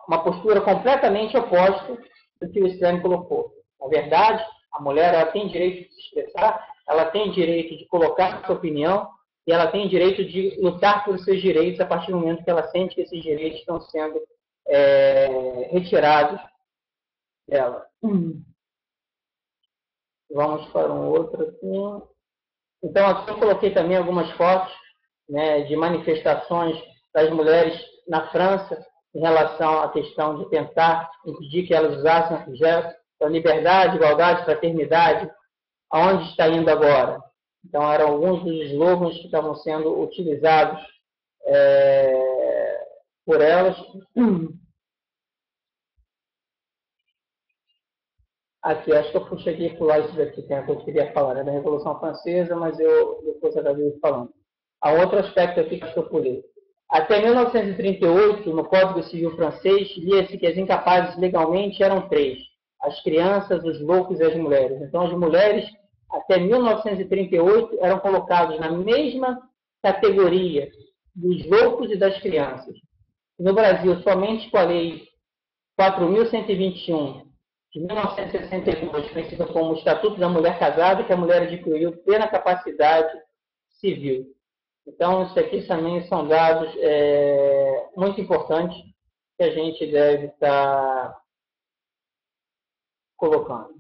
uma postura completamente oposta do que o Islã colocou. Na verdade, a mulher ela tem direito de se expressar, ela tem direito de colocar a sua opinião, e ela tem direito de lutar por seus direitos a partir do momento que ela sente que esses direitos estão sendo retirados dela. Vamos para um outro aqui. Então, aqui eu coloquei também algumas fotos, né, de manifestações das mulheres na França em relação à questão de tentar impedir que elas usassem a flagelo. Então, liberdade, igualdade, fraternidade, aonde está indo agora? Então, eram alguns dos slogans que estavam sendo utilizados por elas. Aqui, acho que eu cheguei a pular isso daqui, que é o que eu queria falar, né, da Revolução Francesa, mas eu depois acabei falando. Há outro aspecto aqui que eu pulei. Até 1938, no Código Civil francês, lia-se que as incapazes legalmente eram três: as crianças, os loucos e as mulheres. Então, as mulheres, até 1938, eram colocadas na mesma categoria dos loucos e das crianças. No Brasil, somente com a Lei 4.121, de 1962, conhecida como o Estatuto da Mulher Casada, que a mulher adquiriu plena capacidade civil. Então, isso aqui também são dados muito importantes que a gente deve estar colocando.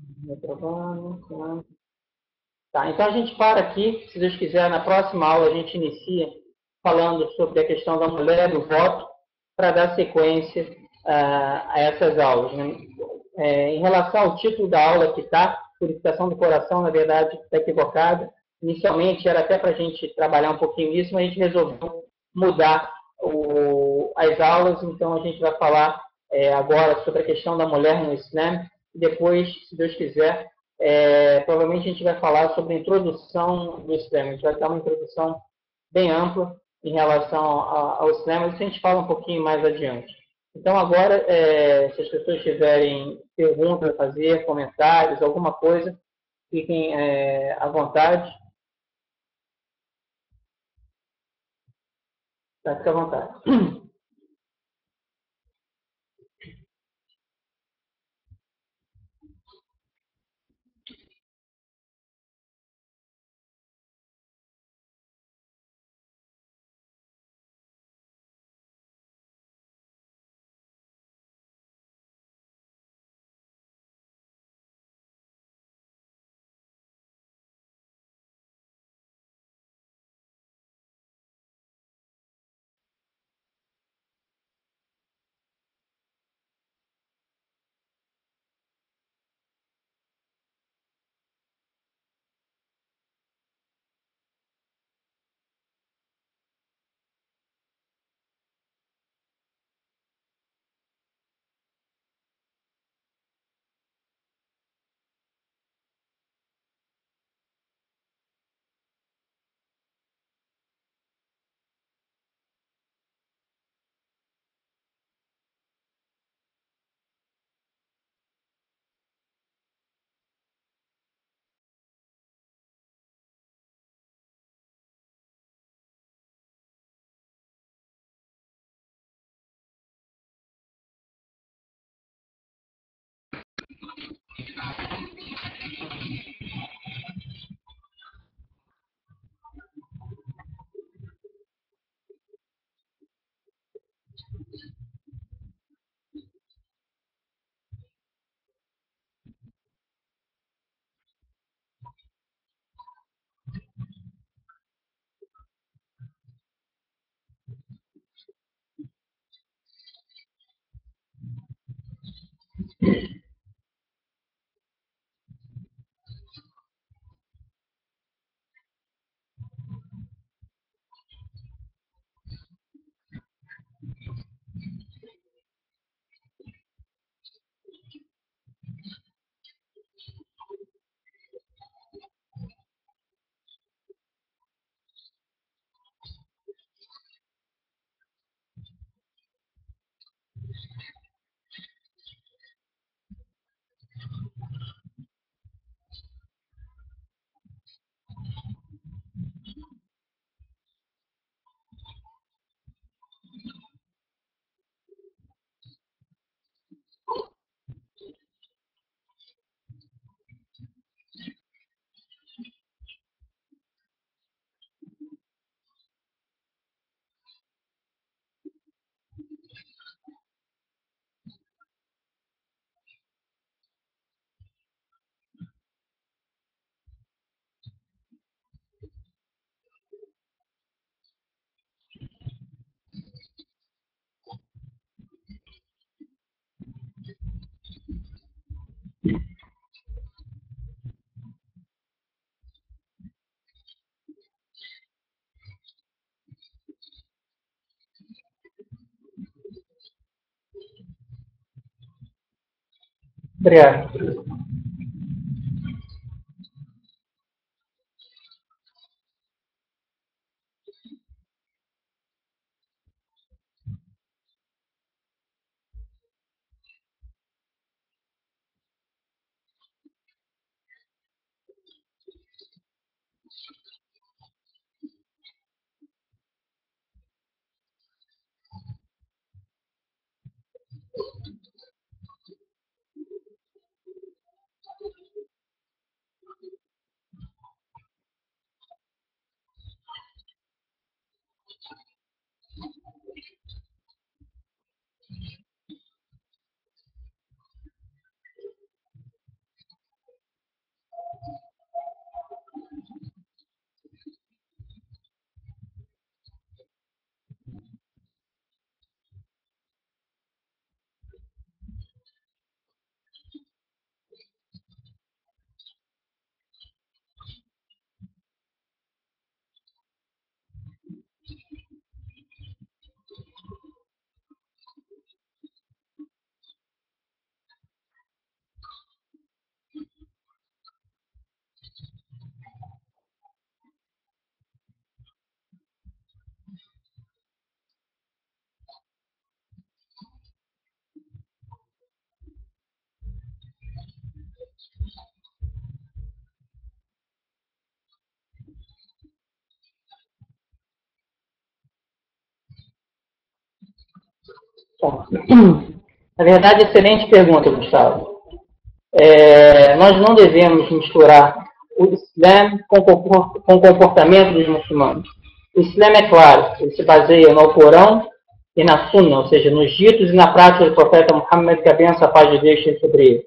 Tá, então, a gente para aqui. Se Deus quiser, na próxima aula a gente inicia falando sobre a questão da mulher, do voto, para dar sequência a essas aulas. Né? Em relação ao título da aula que está, Purificação do Coração, na verdade, está equivocado. Inicialmente era até para a gente trabalhar um pouquinho nisso, mas a gente resolveu mudar as aulas, então a gente vai falar agora sobre a questão da mulher no Islã, e depois, se Deus quiser, provavelmente a gente vai falar sobre a introdução do Islã. A gente vai dar uma introdução bem ampla em relação ao Islã, mas isso a gente fala um pouquinho mais adiante. Então, agora, se as pessoas tiverem perguntas a fazer, comentários, alguma coisa, fiquem à vontade. Fica à vontade. Obrigado. Bom, na verdade, excelente pergunta, Gustavo. Nós não devemos misturar o Islã com o comportamento dos muçulmanos. O Islã é claro, ele se baseia no Alcorão e na Sunna, ou seja, nos ditos e na prática do profeta Muhammad, que a benção e a paz de Deus esteja sobre ele.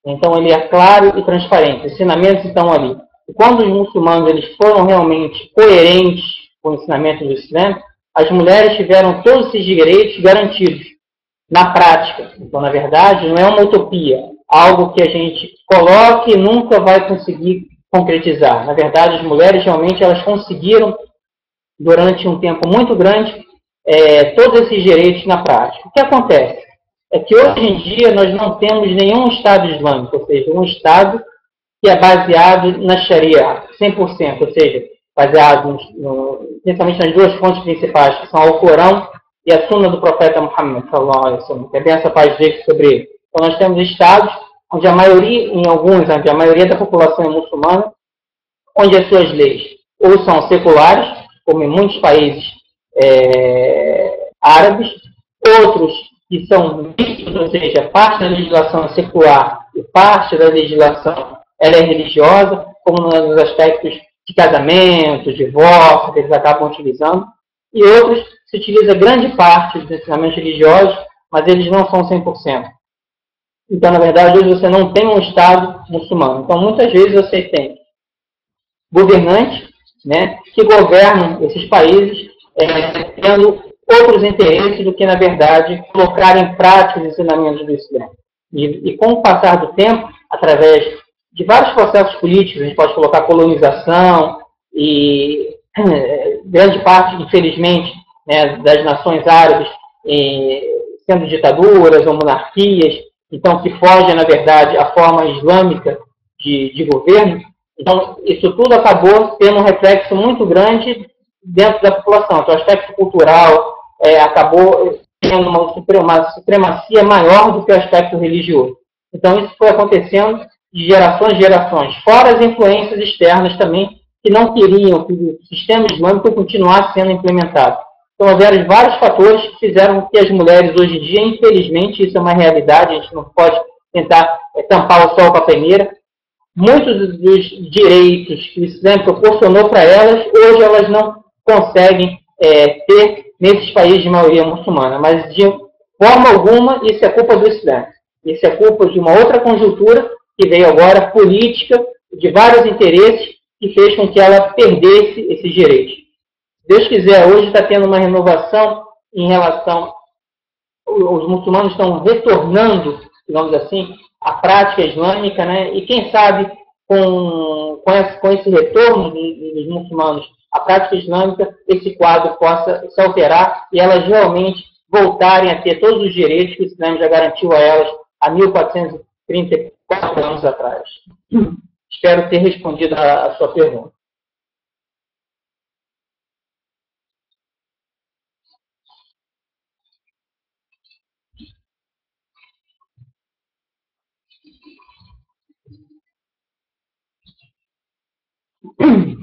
Então ele é claro e transparente, os ensinamentos estão ali. E quando os muçulmanos eles foram realmente coerentes com o ensinamento do Islã, as mulheres tiveram todos esses direitos garantidos na prática. Então, na verdade, não é uma utopia, algo que a gente coloque e nunca vai conseguir concretizar. Na verdade, as mulheres realmente elas conseguiram, durante um tempo muito grande, todos esses direitos na prática. O que acontece? É que hoje em dia nós não temos nenhum Estado islâmico, ou seja, um Estado que é baseado na Sharia, 100%, ou seja, baseado principalmente nas duas fontes principais, que são o Corão e a Sunna do profeta Muhammad, que é bem essa paz dele sobre ele. Então nós temos estados onde a maioria, em alguns, onde a maioria da população é muçulmana, onde as suas leis ou são seculares, como em muitos países árabes, outros que são mistos, ou seja, parte da legislação é secular e parte da legislação ela é religiosa, como nos aspectos de casamento, divórcio, que eles acabam utilizando, e outros se utiliza grande parte dos ensinamentos religiosos, mas eles não são 100%. Então, na verdade, hoje você não tem um Estado muçulmano. Então, muitas vezes você tem governantes, né, que governam esses países tendo outros interesses do que, na verdade, colocar em prática os ensinamentos do Islã. E com o passar do tempo, através de vários processos políticos, a gente pode colocar colonização e grande parte, infelizmente, né, das nações árabes sendo ditaduras ou monarquias, então que fogem, na verdade, à forma islâmica de governo. Então, isso tudo acabou tendo um reflexo muito grande dentro da população. Então, o aspecto cultural acabou tendo uma supremacia maior do que o aspecto religioso. Então, isso foi acontecendo de gerações em gerações, fora as influências externas também, que não queriam que o sistema islâmico continuasse sendo implementado. Então, houveram vários fatores que fizeram com que as mulheres, hoje em dia, infelizmente, isso é uma realidade, a gente não pode tentar tampar o sol com a peneira. Muitos dos direitos que o Islã proporcionou para elas, hoje elas não conseguem ter nesses países de maioria muçulmana. Mas, de forma alguma, isso é culpa do Islã. Isso é culpa de uma outra conjuntura que veio agora, política, de vários interesses, que fez com que ela perdesse esses direitos. Se Deus quiser, hoje está tendo uma renovação em relação... Os muçulmanos estão retornando, digamos assim, à prática islâmica, né? E quem sabe, com esse retorno dos muçulmanos à prática islâmica, esse quadro possa se alterar e elas realmente voltarem a ter todos os direitos que o Islã já garantiu a elas há 1434 anos atrás. Espero ter respondido a sua pergunta.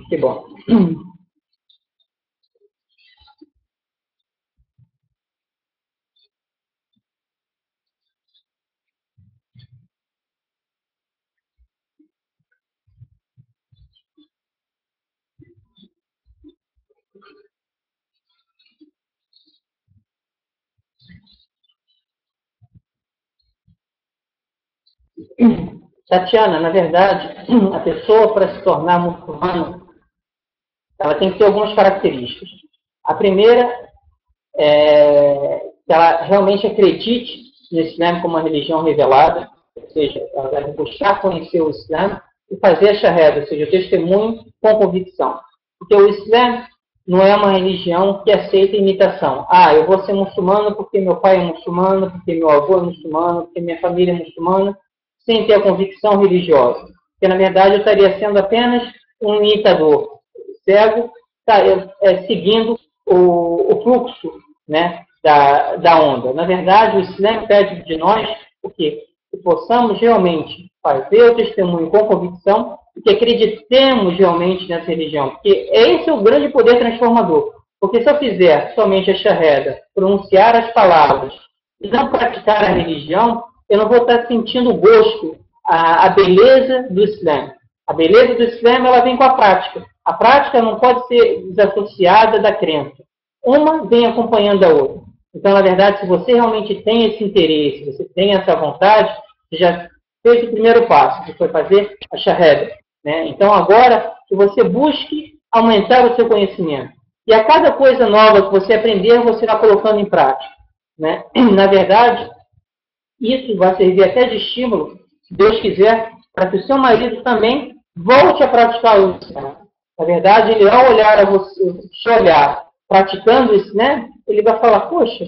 Que bom. Tatiana, na verdade, a pessoa, para se tornar muçulmana, ela tem que ter algumas características. A primeira é que ela realmente acredite no Islã como uma religião revelada, ou seja, ela deve buscar conhecer o Islã e fazer a shahada, ou seja, o testemunho com convicção. Porque o Islã não é uma religião que aceita imitação. Eu vou ser muçulmano porque meu pai é muçulmano, porque meu avô é muçulmano, porque minha família é muçulmana, sem ter a convicção religiosa. Porque, na verdade, eu estaria sendo apenas um imitador cego, seguindo o fluxo, né, da onda. Na verdade, o Islã pede de nós o quê? Que possamos realmente fazer o testemunho com convicção e que acreditemos realmente nessa religião. Porque esse é o grande poder transformador. Porque se eu fizer somente a shahada, pronunciar as palavras e não praticar a religião, eu não vou estar sentindo o gosto, a beleza do Islã. A beleza do Islã, ela vem com a prática. A prática não pode ser desassociada da crença. Uma vem acompanhando a outra. Então, na verdade, se você realmente tem esse interesse, você tem essa vontade, você já fez o primeiro passo, que foi fazer a shahada, né? Então, agora, que você busque aumentar o seu conhecimento. E a cada coisa nova que você aprender, você vai colocando em prática, né? Na verdade, isso vai servir até de estímulo, se Deus quiser, para que o seu marido também volte a praticar o Islã. Na verdade, ele, ao olhar a você, te olhar praticando isso, né, ele vai falar, poxa,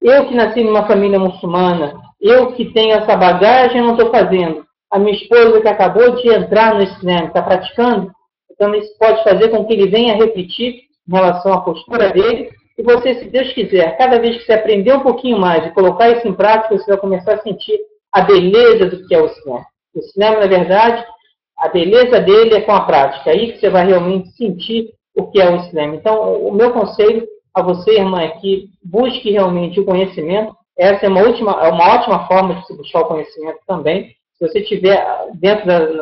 eu que nasci numa família muçulmana, eu que tenho essa bagagem, eu não estou fazendo. A minha esposa que acabou de entrar no Islã, está praticando. Então, isso pode fazer com que ele venha repetir em relação à postura dele. E você, se Deus quiser, cada vez que você aprender um pouquinho mais e colocar isso em prática, você vai começar a sentir a beleza do que é o Islã. O Islã, na verdade, a beleza dele é com a prática. É aí que você vai realmente sentir o que é o Islã. Então, o meu conselho a você, irmã, é que busque realmente o conhecimento. Essa é uma ótima forma de se buscar o conhecimento também. Se você tiver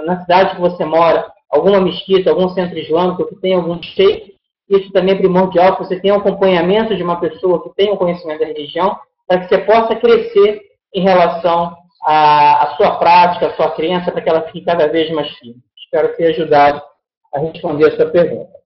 na cidade que você mora, alguma mesquita, algum centro islâmico que tem algum sheikh, isso também é primordial, que você tenha um acompanhamento de uma pessoa que tenha um conhecimento da religião, para que você possa crescer em relação à sua prática, à sua crença, para que ela fique cada vez mais firme. Espero ter ajudado a responder a sua pergunta.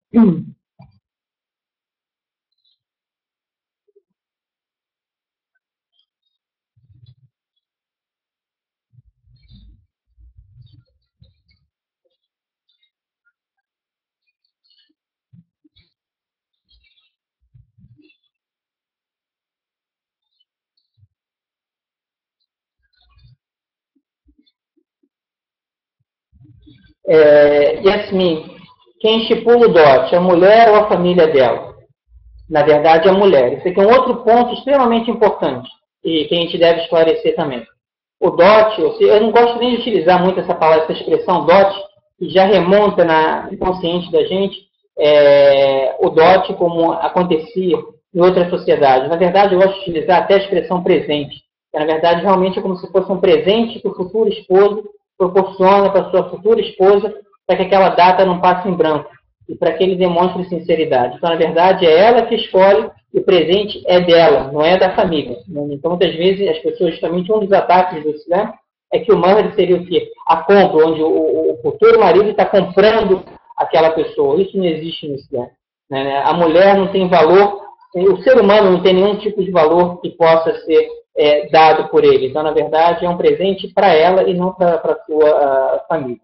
Yasmin, quem estipula o dote, a mulher ou a família dela? Na verdade, a mulher. Isso aqui é um outro ponto extremamente importante e que a gente deve esclarecer também. O dote, eu não gosto nem de utilizar muito essa palavra, essa expressão dote, que já remonta no inconsciente da gente, o dote como acontecia em outras sociedades. Na verdade, eu gosto de utilizar até a expressão presente, que na verdade realmente é como se fosse um presente que o futuro esposo proporciona para a sua futura esposa, para que aquela data não passe em branco e para que ele demonstre sinceridade. Então, na verdade, é ela que escolhe e o presente é dela, não é da família. Então, muitas vezes, as pessoas, justamente, um dos ataques do Islã é que o mahar seria o quê? A compra, onde o futuro marido está comprando aquela pessoa. Isso não existe no Islã. A mulher não tem valor, o ser humano não tem nenhum tipo de valor que possa ser dado por ele. Então, na verdade, é um presente para ela e não para a sua família.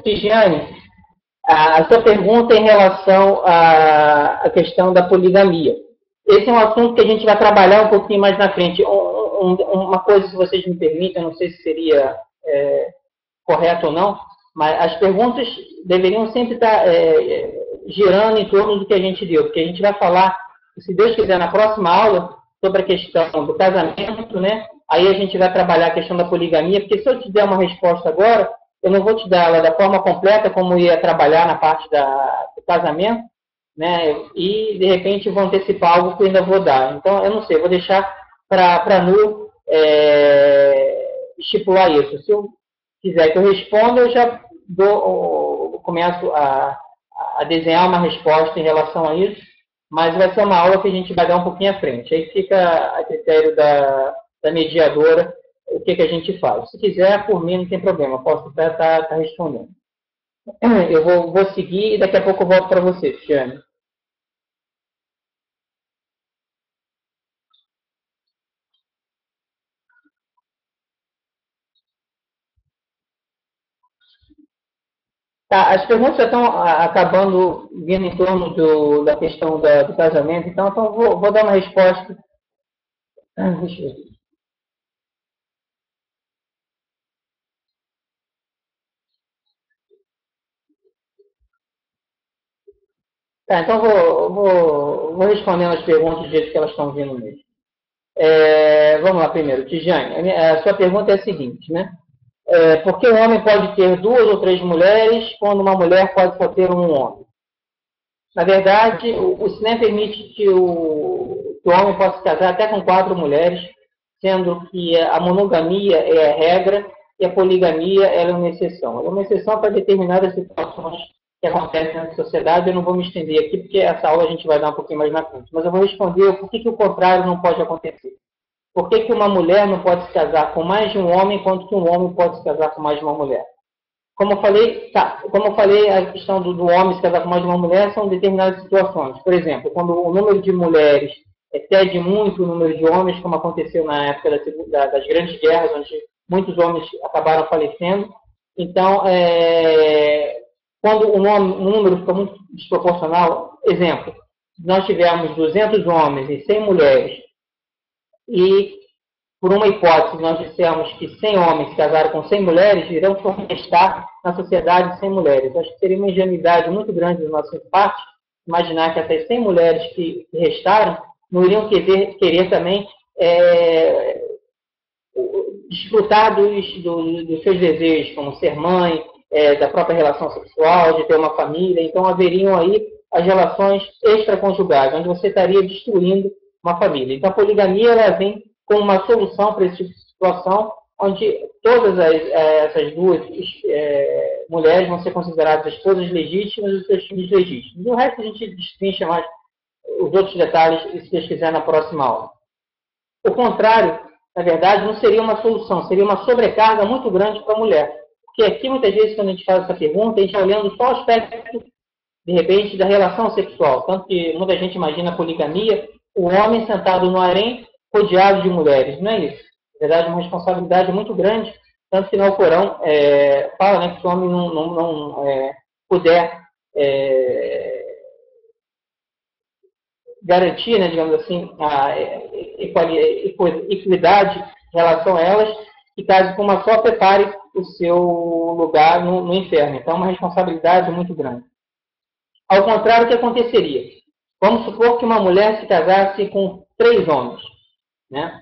Tigiane, a sua pergunta em relação à questão da poligamia. Esse é um assunto que a gente vai trabalhar um pouquinho mais na frente. Uma coisa, se vocês me permitem, não sei se seria correto ou não, mas as perguntas deveriam sempre estar girando em torno do que a gente deu, porque a gente vai falar, se Deus quiser, na próxima aula, sobre a questão do casamento, né? Aí a gente vai trabalhar a questão da poligamia, porque se eu te der uma resposta agora, eu não vou te dar ela da forma completa, como ia trabalhar na parte do casamento, né? E, de repente, vou antecipar algo que eu ainda vou dar. Então, eu não sei, eu vou deixar para a Nu estipular isso. Se eu quiser que eu responda, eu já começo a desenhar uma resposta em relação a isso, mas vai ser uma aula que a gente vai dar um pouquinho à frente. Aí fica a critério da mediadora o que a gente faz. Se quiser, por mim, não tem problema, posso estar respondendo. Eu vou seguir e daqui a pouco eu volto para você, Cristiane. Tá, as perguntas já estão acabando vindo em torno da questão do casamento, então vou dar uma resposta. Deixa eu ver. Tá, então vou respondendo as perguntas do jeito que elas estão vindo mesmo. Vamos lá primeiro, Tijane. A sua pergunta é a seguinte, né? Por que um homem pode ter 2 ou 3 mulheres quando uma mulher pode só ter um homem? Na verdade, o Islã permite que o homem possa se casar até com 4 mulheres, sendo que a monogamia é a regra e a poligamia ela é uma exceção. Ela é uma exceção para determinadas situações que acontecem na sociedade. Eu não vou me estender aqui, porque essa aula a gente vai dar um pouquinho mais na frente. Mas eu vou responder por que o contrário não pode acontecer. Por que uma mulher não pode se casar com mais de um homem, enquanto que um homem pode se casar com mais de uma mulher? Como eu falei, a questão do homem se casar com mais de uma mulher são determinadas situações. Por exemplo, quando o número de mulheres excede muito o número de homens, como aconteceu na época das grandes guerras, onde muitos homens acabaram falecendo. Então, quando o número fica muito desproporcional, exemplo, nós tivermos 200 homens e 100 mulheres, e por uma hipótese, nós dissemos que 100 homens se casaram com 100 mulheres, irão estar na sociedade 100 mulheres. Acho que seria uma ingenuidade muito grande da nossa parte imaginar que essas 100 mulheres que restaram não iriam querer também desfrutar dos seus desejos, como ser mãe, da própria relação sexual, de ter uma família. Então, haveriam aí as relações extraconjugais, onde você estaria destruindo uma família. Então, a poligamia ela vem como uma solução para esse tipo de situação, onde todas essas duas mulheres vão ser consideradas esposas legítimas e os seus filhos legítimos. O resto a gente destrincha mais os outros detalhes, se vocês quiserem, na próxima aula. O contrário, na verdade, não seria uma solução, seria uma sobrecarga muito grande para a mulher. Porque aqui, muitas vezes, quando a gente faz essa pergunta, a gente está olhando só o aspecto, de repente, da relação sexual. Tanto que muita gente imagina a poligamia, o homem sentado no harém, rodeado de mulheres. Não é isso. Na verdade, é uma responsabilidade muito grande, tanto que no Alcorão fala, né, que se o homem não puder garantir, né, digamos assim, a equidade em relação a elas, que caso com uma só prepare o seu lugar no inferno. Então, é uma responsabilidade muito grande. Ao contrário, o que aconteceria? Vamos supor que uma mulher se casasse com 3 homens, né?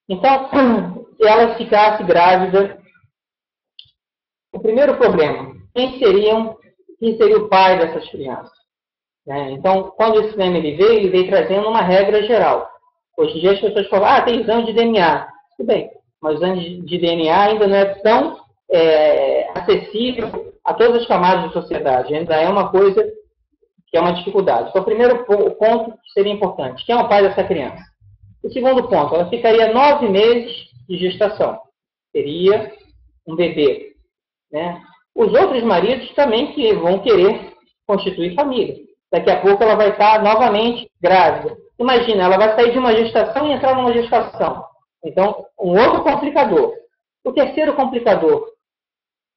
Então, ela ficasse grávida. O primeiro problema, quem seria o pai dessas crianças? Né? Então, quando esse Islã ele veio trazendo uma regra geral. Hoje em dia as pessoas falam, tem exame de DNA. Tudo bem, mas o exame de DNA ainda não é tão acessível a todas as camadas da sociedade. Ainda é uma coisa que é uma dificuldade. Então, o primeiro ponto seria importante. Quem é o pai dessa criança? O segundo ponto, ela ficaria 9 meses de gestação. Seria um bebê. Né? Os outros maridos também que vão querer constituir família. Daqui a pouco ela vai estar novamente grávida. Imagina, ela vai sair de uma gestação e entrar numa gestação. Então, um outro complicador. O terceiro complicador,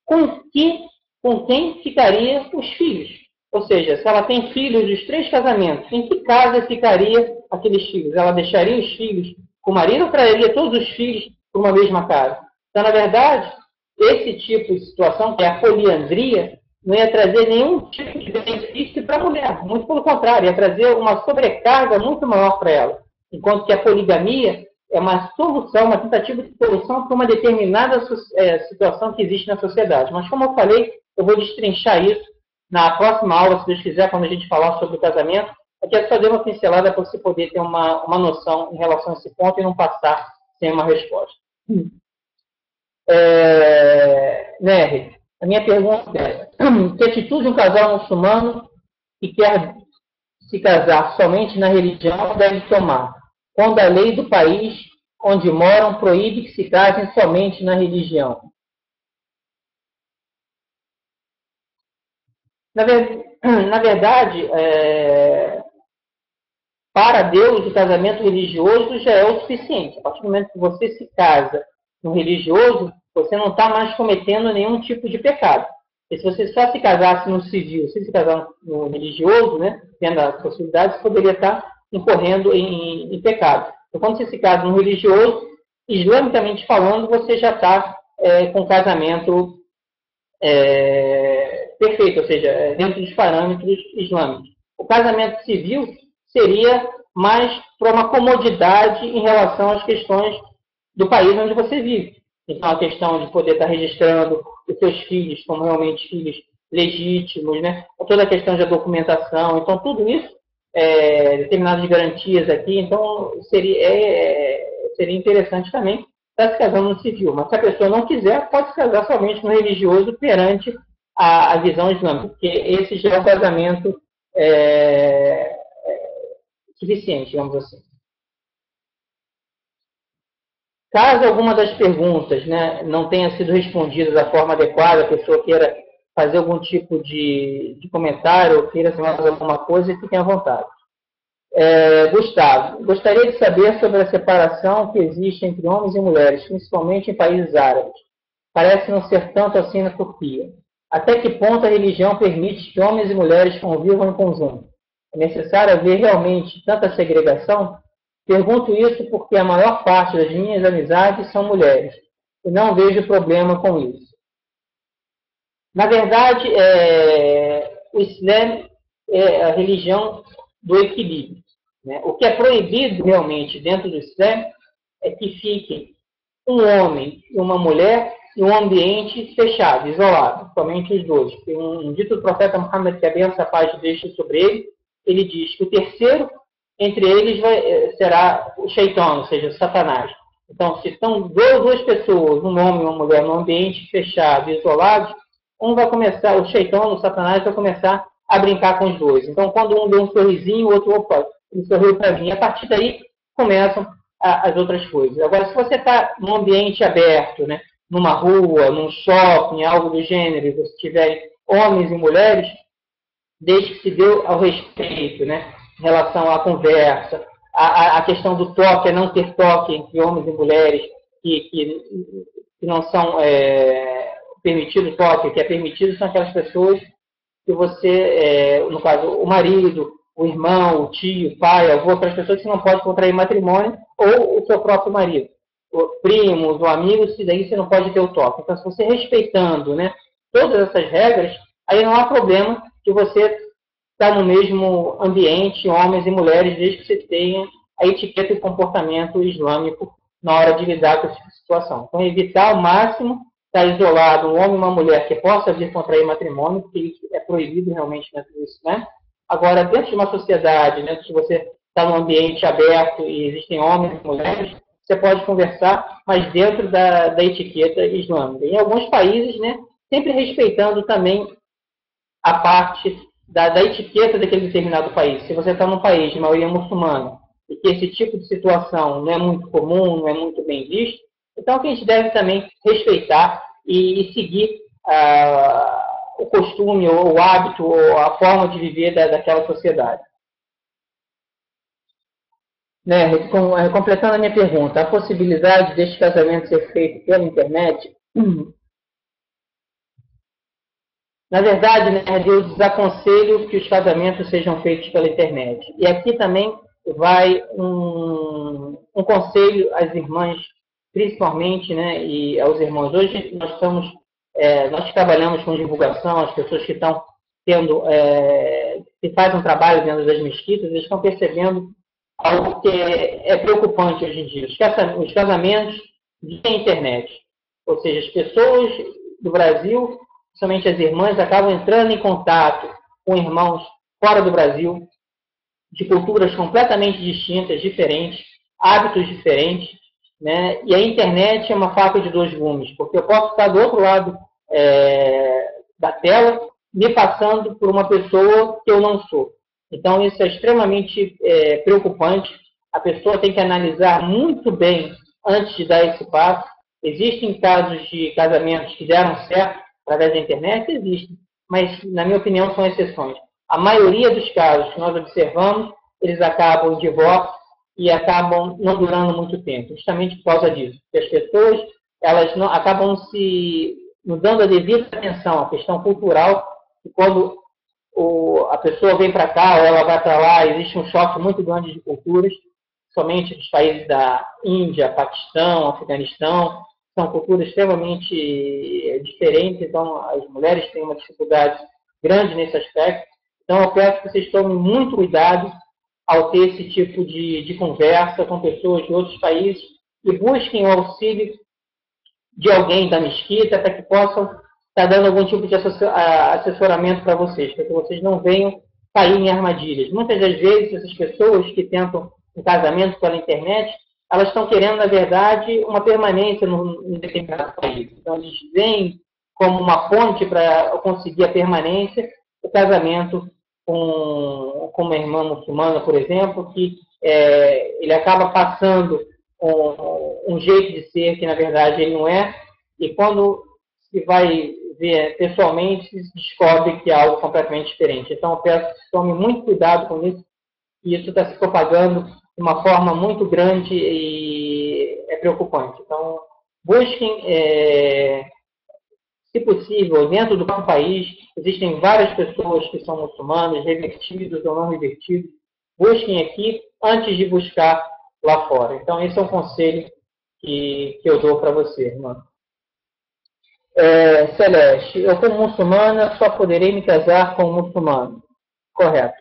com quem ficariam os filhos? Ou seja, se ela tem filhos dos 3 casamentos, em que casa ficaria aqueles filhos? Ela deixaria os filhos com o marido ou traria todos os filhos para uma mesma casa? Então, na verdade, esse tipo de situação, que é a poliandria, não ia trazer nenhum tipo de benefício para a mulher. Muito pelo contrário, ia trazer uma sobrecarga muito maior para ela. Enquanto que a poligamia é uma solução, uma tentativa de solução para uma determinada situação que existe na sociedade. Mas, como eu falei, eu vou destrinchar isso na próxima aula, se Deus quiser, quando a gente falar sobre o casamento. Aqui é só dar uma pincelada para você poder ter uma noção em relação a esse ponto e não passar sem uma resposta. Nery, a minha pergunta é: que atitude um casal muçulmano que quer se casar somente na religião deve tomar, quando a lei do país onde moram proíbe que se casem somente na religião? Na verdade, para Deus, o casamento religioso já é o suficiente. A partir do momento que você se casa no religioso, você não está mais cometendo nenhum tipo de pecado. E se você só se casasse no civil, se casar no religioso, né, tendo a possibilidade, você poderia estar incorrendo em pecado. Então, quando você se casa no religioso, islamicamente falando, você já está com casamento perfeito, ou seja, dentro dos parâmetros islâmicos. O casamento civil seria mais para uma comodidade em relação às questões do país onde você vive. Então, a questão de poder estar registrando os seus filhos como realmente filhos legítimos, né? Toda a questão da documentação. Então, tudo isso, determinadas garantias aqui, então seria interessante também estar se casando no civil. Mas se a pessoa não quiser, pode se casar somente no religioso perante a visão islâmica, porque esse já é o casamento suficiente, digamos assim. Caso alguma das perguntas, né, não tenha sido respondida da forma adequada, a pessoa queira fazer algum tipo de comentário ou queira fazer mais alguma coisa, fiquem à vontade. Gustavo, gostaria de saber sobre a separação que existe entre homens e mulheres, principalmente em países árabes. Parece não ser tanto assim na Turquia. Até que ponto a religião permite que homens e mulheres convivam em conjunto? É necessário haver realmente tanta segregação? Pergunto isso porque a maior parte das minhas amizades são mulheres e não vejo problema com isso. Na verdade, o Islã é a religião do equilíbrio, né? O que é proibido realmente dentro do Islã é que fiquem um homem e uma mulher em um ambiente fechado, isolado, somente os dois. Tem um dito do profeta Muhammad, que a benção, a paz deixa sobre ele, ele diz que o terceiro entre eles será o Shaitan, ou seja, Satanás. Então, se estão duas pessoas, um homem e uma mulher, num ambiente fechado, isolados, um vai começar, o Shaitan, o Satanás, vai começar a brincar com os dois. Então, quando um deu um sorrisinho, o outro, opa, ele sorriu para mim. A partir daí, começam as outras coisas. Agora, se você está num ambiente aberto, né, numa rua, num shopping, algo do gênero, e você tiver homens e mulheres, desde que se deu ao respeito, né, em relação à conversa, a questão do toque, não ter toque entre homens e mulheres, que não são permitido toque, o que é permitido são aquelas pessoas que você, no caso, o marido, o irmão, o tio, o pai, o avô, aquelas pessoas que não pode contrair matrimônio, ou o seu próprio marido, o primos, o amigo, se daí você não pode ter o toque. Então, se você respeitando, né, todas essas regras, aí não há problema que você está no mesmo ambiente, homens e mulheres, desde que você tenha a etiqueta e comportamento islâmico na hora de lidar com essa situação. Então, evitar ao máximo estar isolado um homem e uma mulher que possa vir contrair matrimônio, porque isso é proibido realmente dentro disso, né? Agora, dentro de uma sociedade, né, se você está num ambiente aberto e existem homens e mulheres, você pode conversar, mas dentro da etiqueta islâmica. Em alguns países, né, sempre respeitando também a parte da etiqueta daquele determinado país. Se você está num país de maioria muçulmana e que esse tipo de situação não é muito comum, não é muito bem visto, então que a gente deve também respeitar e seguir o costume, ou o hábito, ou a forma de viver daquela sociedade. Né, completando a minha pergunta, a possibilidade deste casamento ser feito pela internet, na verdade, né, eu desaconselho que os casamentos sejam feitos pela internet. E aqui também vai um conselho às irmãs, principalmente, né, e aos irmãos. Hoje nós trabalhamos com divulgação, as pessoas que estão que fazem um trabalho dentro das mesquitas, eles estão percebendo algo que é preocupante hoje em dia. Os casamentos via internet. Ou seja, as pessoas do Brasil, somente as irmãs, acabam entrando em contato com irmãos fora do Brasil, de culturas completamente distintas, diferentes, hábitos diferentes, né? E a internet é uma faca de dois gumes, porque eu posso estar do outro lado da tela, me passando por uma pessoa que eu não sou. Então, isso é extremamente preocupante. A pessoa tem que analisar muito bem antes de dar esse passo. Existem casos de casamentos que deram certo através da internet? Existem, mas, na minha opinião, são exceções. A maioria dos casos que nós observamos, eles acabam em divórcio e acabam não durando muito tempo, justamente por causa disso. Porque as pessoas elas não, acabam não dando a devida atenção à questão cultural, e quando a pessoa vem para cá ou ela vai para lá, existe um choque muito grande de culturas, somente dos países da Índia, Paquistão, Afeganistão, são culturas extremamente diferentes, então as mulheres têm uma dificuldade grande nesse aspecto. Então eu peço que vocês tomem muito cuidado ao ter esse tipo de conversa com pessoas de outros países e busquem o auxílio de alguém da mesquita para que possam estar dando algum tipo de assessoramento para vocês, para que vocês não venham cair em armadilhas. Muitas das vezes, essas pessoas que tentam um casamento pela internet, elas estão querendo, na verdade, uma permanência num determinado país. Então, eles veem como uma fonte para conseguir a permanência o casamento com uma irmã muçulmana, por exemplo, que ele acaba passando um jeito de ser que, na verdade, ele não é, e quando se vai ver pessoalmente, se descobre que é algo completamente diferente. Então, eu peço que tome muito cuidado com isso, e isso está se propagando de uma forma muito grande e é preocupante. Então, busquem, se possível, dentro do próprio país, existem várias pessoas que são muçulmanas, revertidos ou não revertidos, busquem aqui antes de buscar lá fora. Então, esse é um conselho que eu dou para você, irmã. Celeste, eu como muçulmana só poderei me casar com um muçulmano. Correto.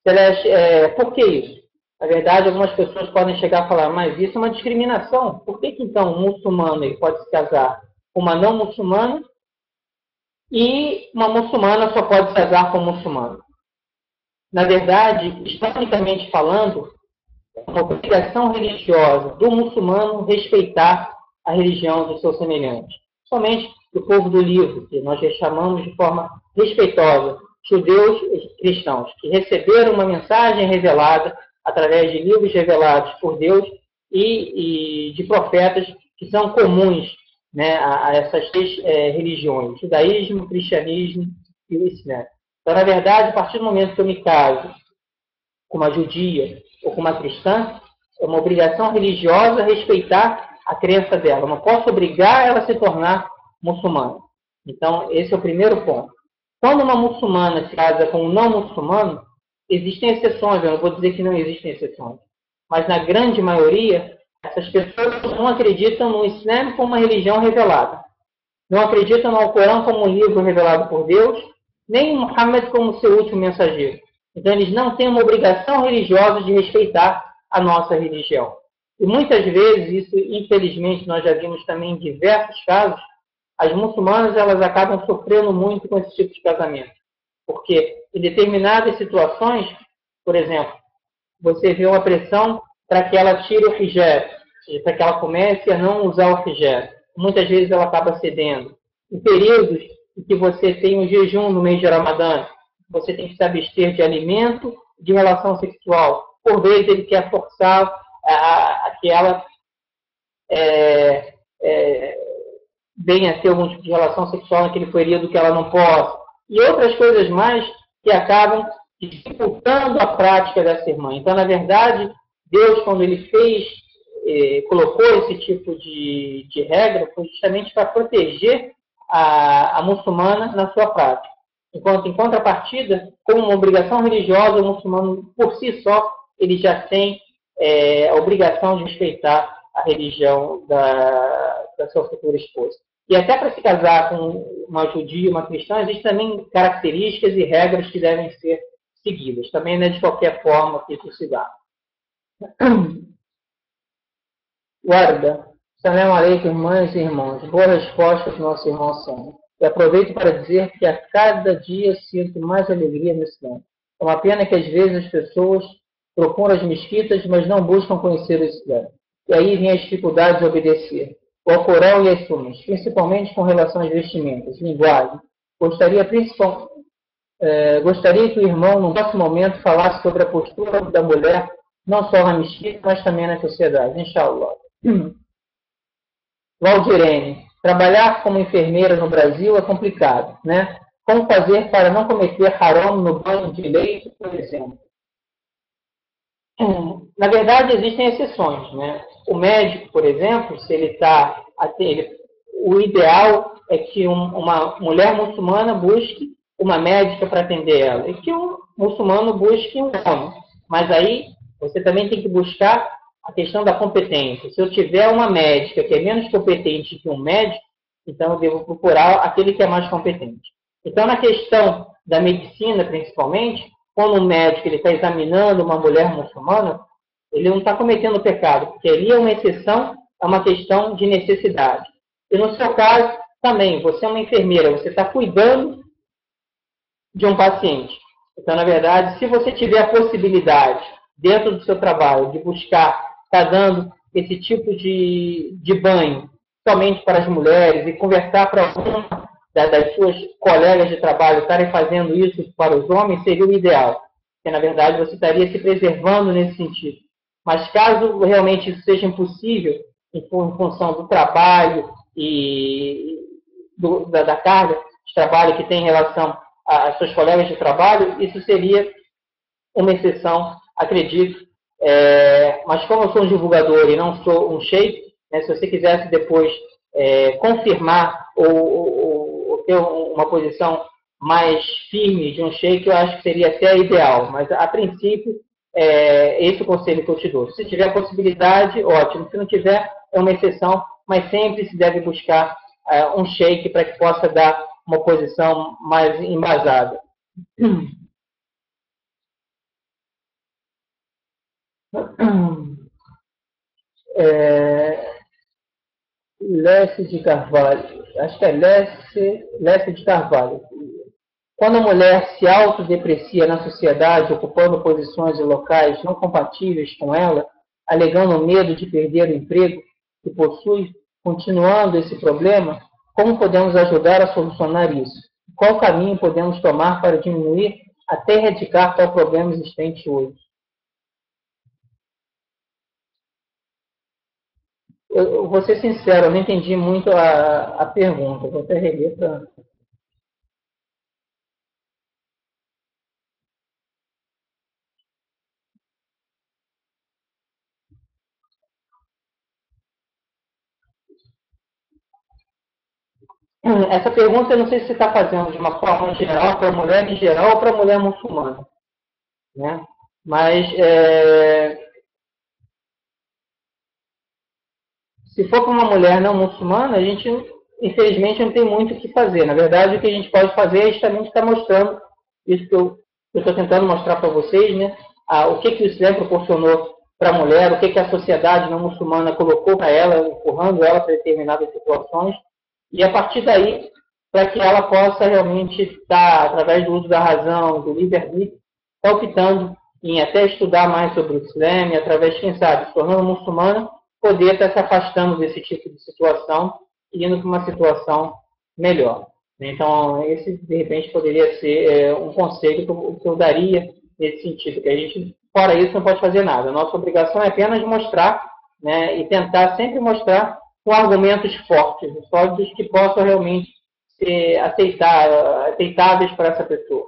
Celeste, por que isso? Na verdade, algumas pessoas podem chegar a falar, mas isso é uma discriminação. Por que então um muçulmano ele pode se casar com uma não muçulmana e uma muçulmana só pode se casar com um muçulmano? na verdade, historicamente falando, é uma obrigação religiosa do muçulmano respeitar a religião do seu semelhante. Somente o povo do livro, que nós já chamamos de forma respeitosa, judeus e cristãos, que receberam uma mensagem revelada através de livros revelados por Deus e de profetas que são comuns, né, a essas três religiões, judaísmo, cristianismo e o Islã. Então, na verdade, a partir do momento que eu me caso com uma judia ou com uma cristã, é uma obrigação religiosa respeitar a crença dela. Eu não posso obrigar ela a se tornar muçulmana. Então, esse é o primeiro ponto. Quando uma muçulmana se casa com um não muçulmano, existem exceções, eu não vou dizer que não existem exceções, mas na grande maioria, essas pessoas não acreditam no Islã como uma religião revelada. Não acreditam no Alcorão como um livro revelado por Deus, nem em Muhammad como seu último mensageiro. Então, eles não têm uma obrigação religiosa de respeitar a nossa religião. E muitas vezes, isso, infelizmente, nós já vimos também em diversos casos, as muçulmanas elas acabam sofrendo muito com esse tipo de casamento. Porque em determinadas situações, por exemplo, você vê uma pressão para que ela tire o hijab, para que ela comece a não usar o hijab. Muitas vezes ela acaba cedendo. Em períodos em que você tem um jejum no mês de Ramadã, você tem que se abster de alimento, de relação sexual. Por vezes ele quer forçar a que ela venha a ter algum tipo de relação sexual naquele período que ela não possa. E outras coisas mais que acabam dificultando a prática dessa irmã. Então, na verdade, Deus, quando ele colocou esse tipo de regra, foi justamente para proteger a muçulmana na sua prática. Enquanto, em contrapartida, como uma obrigação religiosa, o muçulmano, por si só, ele já tem a obrigação de respeitar a religião da sua futura esposa. E até para se casar com uma judia, uma cristã, existem também características e regras que devem ser seguidas. Também não é de qualquer forma que isso se dá. Guarda, salam aleikum, irmãs e irmãos. Boa resposta do nosso irmão Sam. E aproveito para dizer que a cada dia sinto mais alegria no Islã. É uma pena que às vezes as pessoas procuram as mesquitas, mas não buscam conhecer o Islã. E aí vem as dificuldades de obedecer. O Alcorão e as Sunas, principalmente com relação às vestimentas, linguagem. Gostaria que o irmão, no próximo momento, falasse sobre a postura da mulher, não só na mesquita, mas também na sociedade. Inshallah. Valdirene, trabalhar como enfermeira no Brasil é complicado, né? Como fazer para não cometer haram no banho de leite, por exemplo? Na verdade, existem exceções, né? O médico, por exemplo, se ele está... O ideal é que uma mulher muçulmana busque uma médica para atender ela e que um muçulmano busque um homem. Mas aí você também tem que buscar a questão da competência. Se eu tiver uma médica que é menos competente que um médico, então eu devo procurar aquele que é mais competente. Então, na questão da medicina, principalmente, quando um médico está examinando uma mulher muçulmana, ele não está cometendo pecado, porque ali é uma exceção, é uma questão de necessidade. E no seu caso, também, você é uma enfermeira, você está cuidando de um paciente. Então, na verdade, se você tiver a possibilidade, dentro do seu trabalho, de buscar, estar dando esse tipo de banho somente para as mulheres e conversar para alguma das suas colegas de trabalho estarem fazendo isso para os homens, seria o ideal. Porque, na verdade, você estaria se preservando nesse sentido. Mas caso realmente isso seja impossível, em função do trabalho e da carga de trabalho que tem em relação às suas colegas de trabalho, isso seria uma exceção, acredito. Mas como eu sou um divulgador e não sou um sheik, né, se você quisesse depois confirmar ou ter uma posição mais firme de um sheik, eu acho que seria até ideal. Mas, a princípio, esse é o conselho que eu te dou. Se tiver a possibilidade, ótimo. Se não tiver, é uma exceção, mas sempre se deve buscar um sheik para que possa dar uma posição mais embasada. Lécio de Carvalho. Acho que é Lécio de Carvalho. Quando a mulher se autodeprecia na sociedade, ocupando posições e locais não compatíveis com ela, alegando medo de perder o emprego que possui, continuando esse problema, como podemos ajudar a solucionar isso? Qual caminho podemos tomar para diminuir até erradicar tal problema existente hoje? Eu vou ser sincero, eu não entendi muito a pergunta. Vou até reler para... Essa pergunta eu não sei se você está fazendo de uma forma geral, para a mulher em geral ou para a mulher muçulmana, né? Mas se for para uma mulher não muçulmana, a gente, infelizmente, não tem muito o que fazer. Na verdade, o que a gente pode fazer é justamente estar mostrando isso que eu estou tentando mostrar para vocês, né? O que o Islã proporcionou para a mulher, o que a sociedade não muçulmana colocou para ela, empurrando ela para determinadas situações, e a partir daí, para que ela possa realmente estar, através do uso da razão, do livre-arbítrio, estar optando em até estudar mais sobre o Islã, e através, quem sabe, se tornando muçulmana, poder estar se afastando desse tipo de situação e indo para uma situação melhor. Então, esse, de repente, poderia ser um conselho que eu daria nesse sentido, que a gente, fora isso, não pode fazer nada. A nossa obrigação é apenas mostrar, né, e tentar sempre mostrar com argumentos fortes, sólidos, que possam realmente ser aceitáveis para essa pessoa.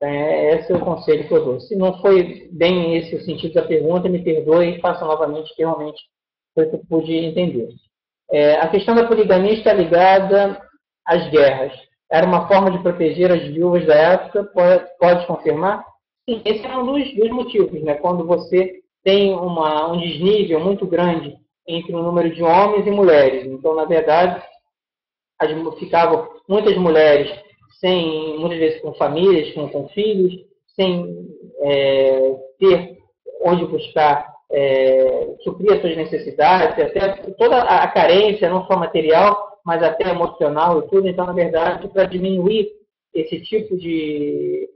Esse é o conselho que eu dou. Se não foi bem esse o sentido da pergunta, me perdoe e faça novamente, que realmente foi o que eu pude entender. A questão da poligamia está ligada às guerras. Era uma forma de proteger as viúvas da época, pode confirmar? Sim, esse é um dos motivos, né? Quando você tem um desnível muito grande entre o número de homens e mulheres. Então, na verdade, ficavam muitas mulheres muitas vezes com famílias, com filhos, sem ter onde buscar suprir as suas necessidades, até toda a carência, não só material, mas até emocional e tudo. Então, na verdade, para diminuir esse tipo de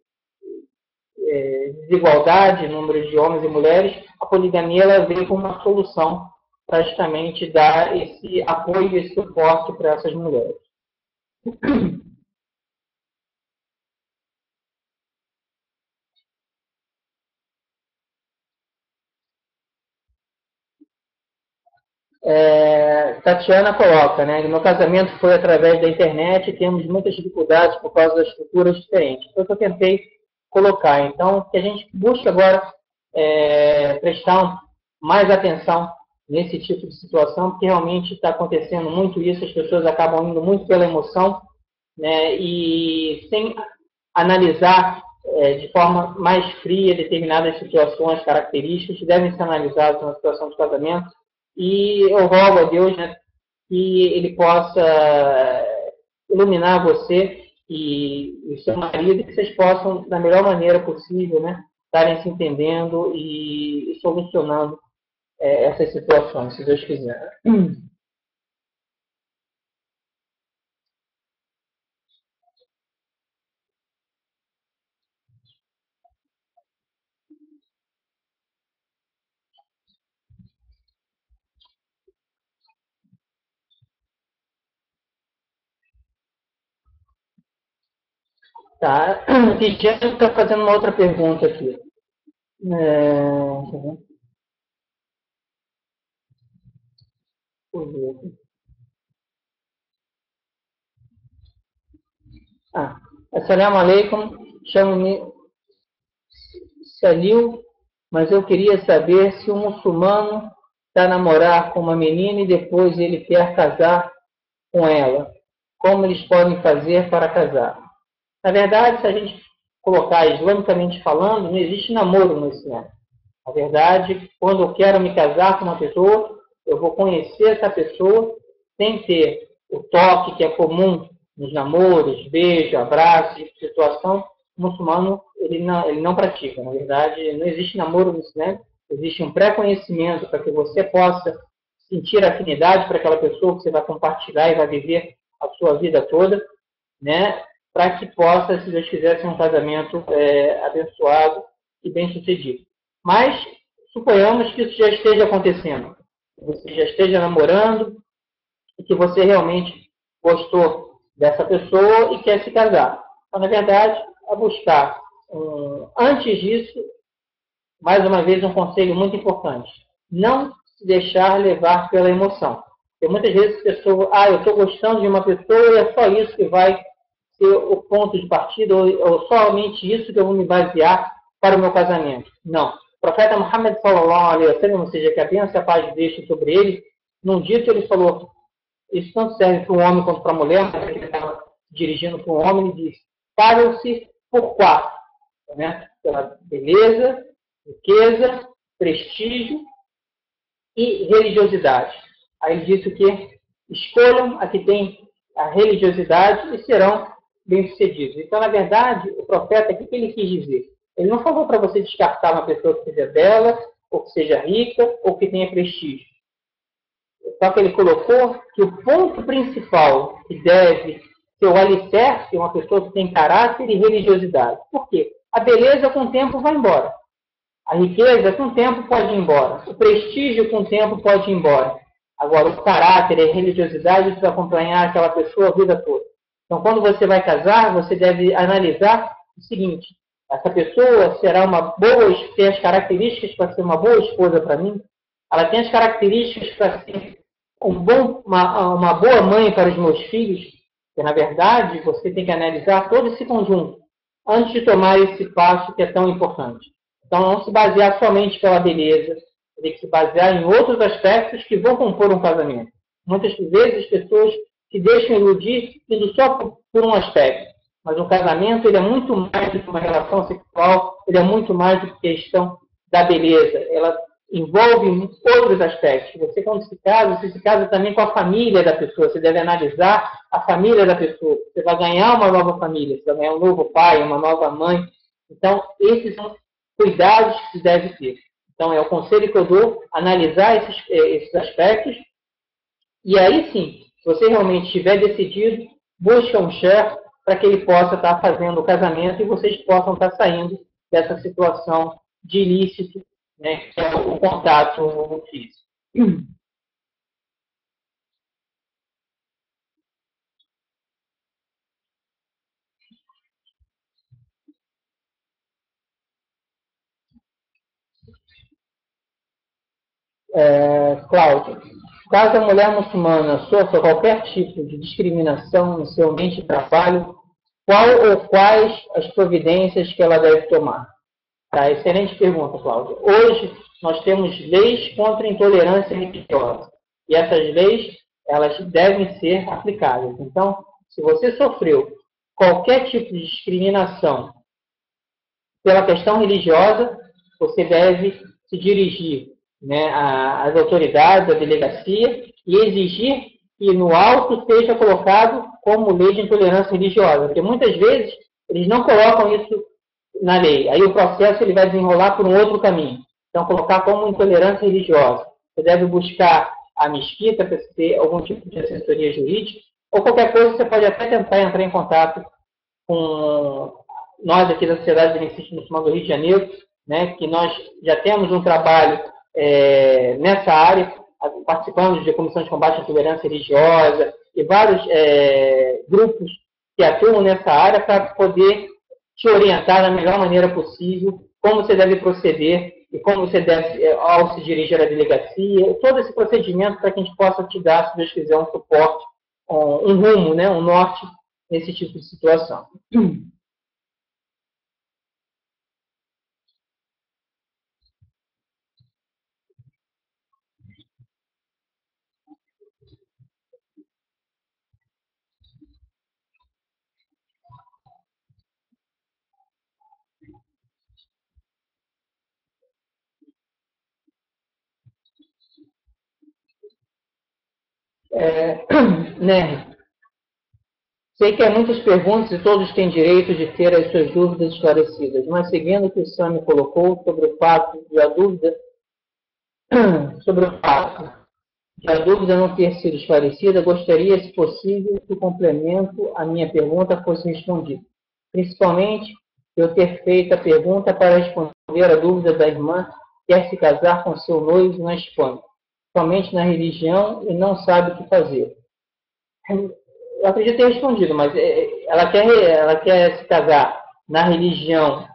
desigualdade, número de homens e mulheres, a poligamia ela veio como uma solução para justamente dar esse apoio, esse suporte para essas mulheres. Tatiana coloca, né? Meu casamento foi através da internet e temos muitas dificuldades por causa das estruturas diferentes. Foi o que eu tentei colocar. Então, que a gente busca agora prestar mais atenção nesse tipo de situação, porque realmente está acontecendo muito isso, as pessoas acabam indo muito pela emoção, né? E sem analisar de forma mais fria determinadas situações, características que devem ser analisadas na situação de casamento. E eu rogo a Deus, né, que Ele possa iluminar você e o seu marido, e que vocês possam, da melhor maneira possível, né, estarem se entendendo e solucionando essas situações, se Deus quiser. Tá. Cristiano está fazendo uma outra pergunta aqui. Assalamu alaikum, chamo-me Salil, mas eu queria saber se um muçulmano está a namorar com uma menina e depois ele quer casar com ela. Como eles podem fazer para casar? Na verdade, se a gente colocar islamicamente falando, não existe namoro no Islã. Na verdade, quando eu quero me casar com uma pessoa, eu vou conhecer essa pessoa sem ter o toque que é comum nos namoros, beijo, abraço, tipo de situação. O muçulmano ele não pratica. Na verdade, não existe namoro no Islã. Existe um pré-conhecimento para que você possa sentir afinidade para aquela pessoa que você vai compartilhar e vai viver a sua vida toda, né? para que possa, se Deus quiser, ser um casamento abençoado e bem-sucedido. Mas suponhamos que isso já esteja acontecendo, que você já esteja namorando e que você realmente gostou dessa pessoa e quer se casar. Então, na verdade, é buscar, antes disso, mais uma vez, um conselho muito importante. Não se deixar levar pela emoção. Porque muitas vezes a pessoa, eu estou gostando de uma pessoa e é só isso que vai ser o ponto de partida, ou somente isso que eu vou me basear para o meu casamento. Não. O profeta Muhammad sallallahu alaihi wasallam, ou seja, que a bênção e a paz deixe sobre ele, num dito ele falou, isso tanto serve para um homem quanto para a mulher, mas ele estava dirigindo para um homem e disse, casam-se por 4, né? Pela beleza, riqueza, prestígio e religiosidade. Aí ele disse o quê? Escolham a que tem a religiosidade e serão bem-sucedidos. Então, na verdade, o profeta, o que ele quis dizer? Ele não falou para você descartar uma pessoa que seja bela, ou que seja rica, ou que tenha prestígio. Só que ele colocou que o ponto principal que deve ser o alicerce, uma pessoa que tem caráter e religiosidade. Por quê? A beleza com o tempo vai embora. A riqueza com o tempo pode ir embora. O prestígio com o tempo pode ir embora. Agora, o caráter e a religiosidade vai acompanhar aquela pessoa a vida toda. Então, quando você vai casar, você deve analisar o seguinte. Essa pessoa será uma boa, tem as características para ser uma boa esposa para mim? Ela tem as características para ser uma boa mãe para os meus filhos? Porque, na verdade, você tem que analisar todo esse conjunto antes de tomar esse passo que é tão importante. Então, não se basear somente pela beleza, tem que se basear em outros aspectos que vão compor um casamento. Muitas vezes as pessoas se deixam iludir indo só por um aspecto. Mas um casamento ele é muito mais do que uma relação sexual, ele é muito mais do que questão da beleza. Ela envolve outros aspectos. Você, quando se casa, você se casa também com a família da pessoa. Você deve analisar a família da pessoa. Você vai ganhar uma nova família, você vai ganhar um novo pai, uma nova mãe. Então, esses são cuidados que se deve ter. Então, é o conselho que eu dou, analisar esses aspectos. E aí sim, se você realmente estiver decidido, busca um chefe para que ele possa estar fazendo o casamento e vocês possam estar saindo dessa situação de ilícito, né, que é o contato físico. Cláudio, caso a mulher muçulmana sofra qualquer tipo de discriminação no seu ambiente de trabalho, qual ou quais as providências que ela deve tomar? Tá, excelente pergunta, Cláudia. Hoje, nós temos leis contra a intolerância religiosa. E essas leis, elas devem ser aplicadas. Então, se você sofreu qualquer tipo de discriminação pela questão religiosa, você deve se dirigir, né, às autoridades, à delegacia, e exigir que no auto seja colocado como lei de intolerância religiosa. Porque muitas vezes eles não colocam isso na lei. Aí o processo ele vai desenrolar por um outro caminho. Então, colocar como intolerância religiosa. Você deve buscar a mesquita para ter algum tipo de assessoria jurídica, ou qualquer coisa você pode até tentar entrar em contato com nós aqui da Sociedade Beneficente Muçulmana do Rio de Janeiro, né, que nós já temos um trabalho nessa área, participamos de comissão de combate à intolerância religiosa e vários grupos que atuam nessa área para poder te orientar da melhor maneira possível, como você deve proceder e como você deve, ao se dirigir à delegacia, todo esse procedimento para que a gente possa te dar, se Deus quiser, um suporte, um rumo, né, um norte nesse tipo de situação. Né? Sei que há muitas perguntas e todos têm direito de ter as suas dúvidas esclarecidas, mas seguindo o que o Sam me colocou sobre o fato de a dúvida sobre o fato Se a dúvida não ter sido esclarecida, gostaria, se possível, que o complemento à minha pergunta fosse respondido. Principalmente, eu ter feito a pergunta para responder a dúvida da irmã que quer se casar com seu noivo na Espanha, somente na religião e não sabe o que fazer. Eu acredito ter respondido, mas ela quer se casar na religião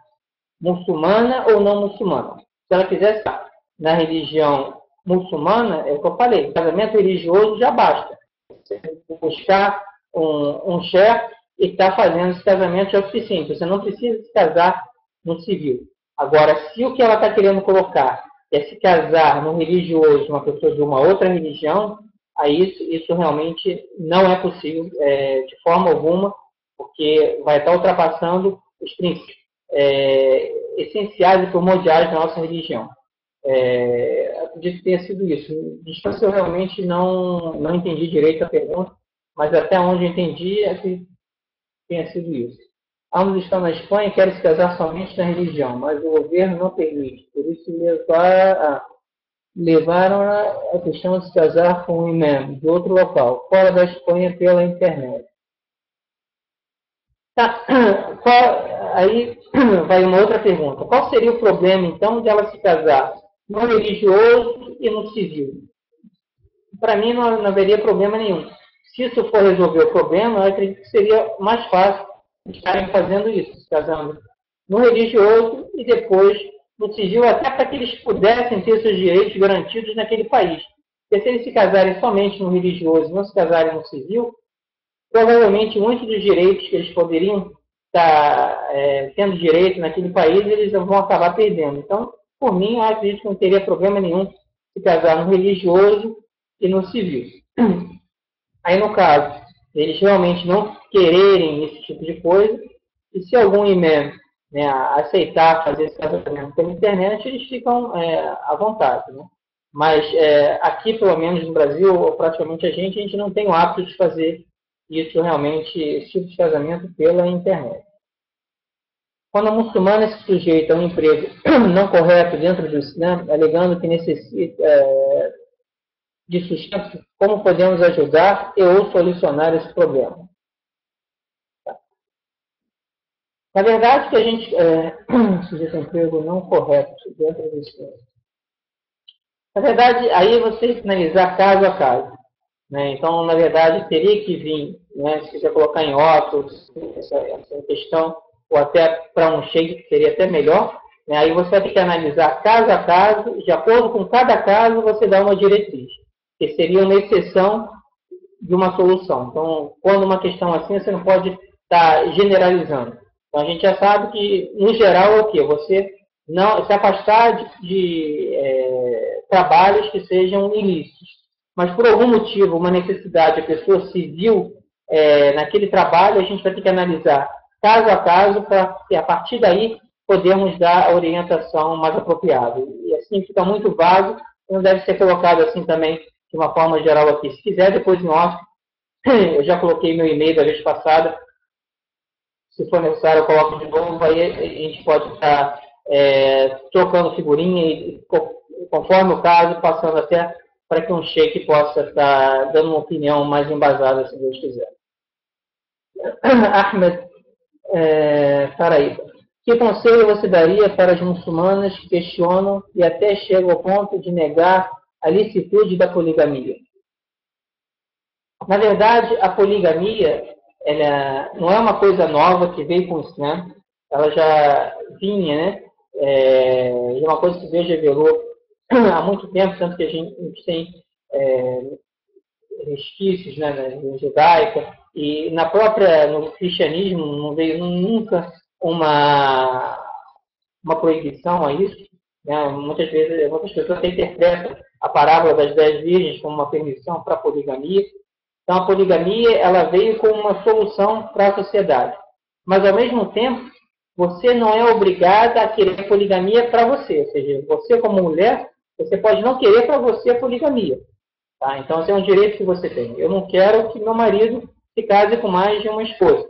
muçulmana ou não muçulmana. Se ela quiser estar na religião muçulmana, é o que eu falei, casamento religioso já basta. Você buscar um chefe e estar fazendo esse casamento já é o suficiente. Você não precisa se casar no civil. Agora, se o que ela está querendo colocar é se casar no religioso, uma pessoa de uma outra religião, aí isso realmente não é possível de forma alguma, porque vai estar ultrapassando os princípios essenciais e primordiais da nossa religião. Acredito que tenha sido isso. Distância eu realmente não entendi direito a pergunta, mas até onde eu entendi é que tenha sido isso. Ambos estão na Espanha e querem se casar somente na religião, mas o governo não permite. Por isso levaram a questão de se casar com um imã de outro local, fora da Espanha, pela internet. Tá. Aí vai uma outra pergunta. Qual seria o problema, então, de ela se casar no religioso e no civil? Para mim, não haveria problema nenhum. Se isso for resolver o problema, eu acredito que seria mais fácil estarem fazendo isso, se casando no religioso e depois no civil, até para que eles pudessem ter seus direitos garantidos naquele país. Porque se eles se casarem somente no religioso e não se casarem no civil, provavelmente muitos dos direitos que eles poderiam estar tendo direito naquele país, eles vão acabar perdendo. Então, por mim, eu acredito que não teria problema nenhum se casar no religioso e no civil. Aí, no caso, eles realmente não quererem esse tipo de coisa, e se algum imã aceitar fazer esse casamento pela internet, eles ficam à vontade. Né? Mas aqui, pelo menos no Brasil, praticamente a gente não tem o hábito de fazer isso realmente, esse tipo de casamento pela internet. Quando a muçulmana se sujeita a um emprego não correto dentro do Islã, alegando que necessita de sustento, como podemos ajudar e ou solucionar esse problema? Na verdade, que a gente sujeita a um emprego não correto dentro do Islã. Na verdade, aí você tem que analisar caso a caso. Né? Então, na verdade, teria que vir, né, se quiser colocar em óculos, essa questão, ou até para um sheik, seria até melhor. Né? Aí você vai ter que analisar caso a caso, de acordo com cada caso, você dá uma diretriz, que seria uma exceção de uma solução. Então, quando uma questão assim, você não pode estar generalizando. Então, a gente já sabe que, no geral, é o quê? Você não se afastar de trabalhos que sejam ilícitos. Mas por algum motivo, uma necessidade, a pessoa se viu naquele trabalho, a gente vai ter que analisar caso a caso para que a partir daí podemos dar a orientação mais apropriada. E assim fica muito vago, não deve ser colocado assim também de uma forma geral aqui. Se quiser, depois em off, eu já coloquei meu e-mail da vez passada, se for necessário eu coloco de novo, aí a gente pode estar trocando figurinha e conforme o caso, passando até para que um sheik possa estar dando uma opinião mais embasada, se Deus quiser. Ahmed Paraíba. Que conselho você daria para as muçulmanas que questionam e até chegam ao ponto de negar a licitude da poligamia? Na verdade, a poligamia ela não é uma coisa nova que veio com o Islã. Ela já vinha, né? É uma coisa que Deus revelou há muito tempo, tanto que a gente tem resquícios, né, na judaica, e no cristianismo não veio nunca uma proibição a isso. Né? Muitas vezes, muitas pessoas interpretam a parábola das 10 virgens como uma permissão para a poligamia. Então, a poligamia ela veio como uma solução para a sociedade. Mas, ao mesmo tempo, você não é obrigada a querer poligamia para você. Ou seja, você como mulher, você pode não querer para você a poligamia. Tá? Então, esse é um direito que você tem. Eu não quero que meu marido se case com mais de uma esposa.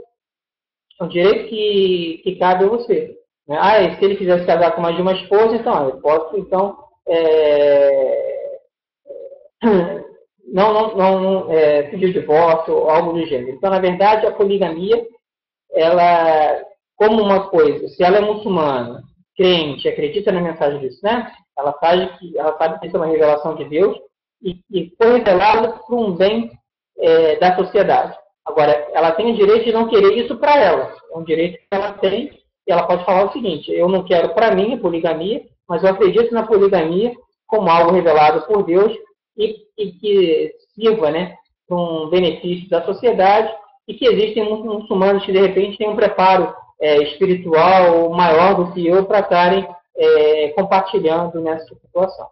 É um direito que cabe a você. Né? E se ele quiser se casar com mais de uma esposa, então, eu posso, pediu divórcio ou algo do gênero. Então, na verdade, a poligamia, ela, como uma coisa, se ela é muçulmana, crente, acredita na mensagem disso, né? Ela sabe que isso é uma revelação de Deus e foi revelada por um bem da sociedade. Agora, ela tem o direito de não querer isso para ela. É um direito que ela tem e ela pode falar o seguinte: eu não quero para mim a poligamia, mas eu acredito na poligamia como algo revelado por Deus e que sirva, né, para um benefício da sociedade e que existem muitos muçulmanos que, de repente, têm um preparo espiritual maior do que eu para estarem compartilhando nessa situação.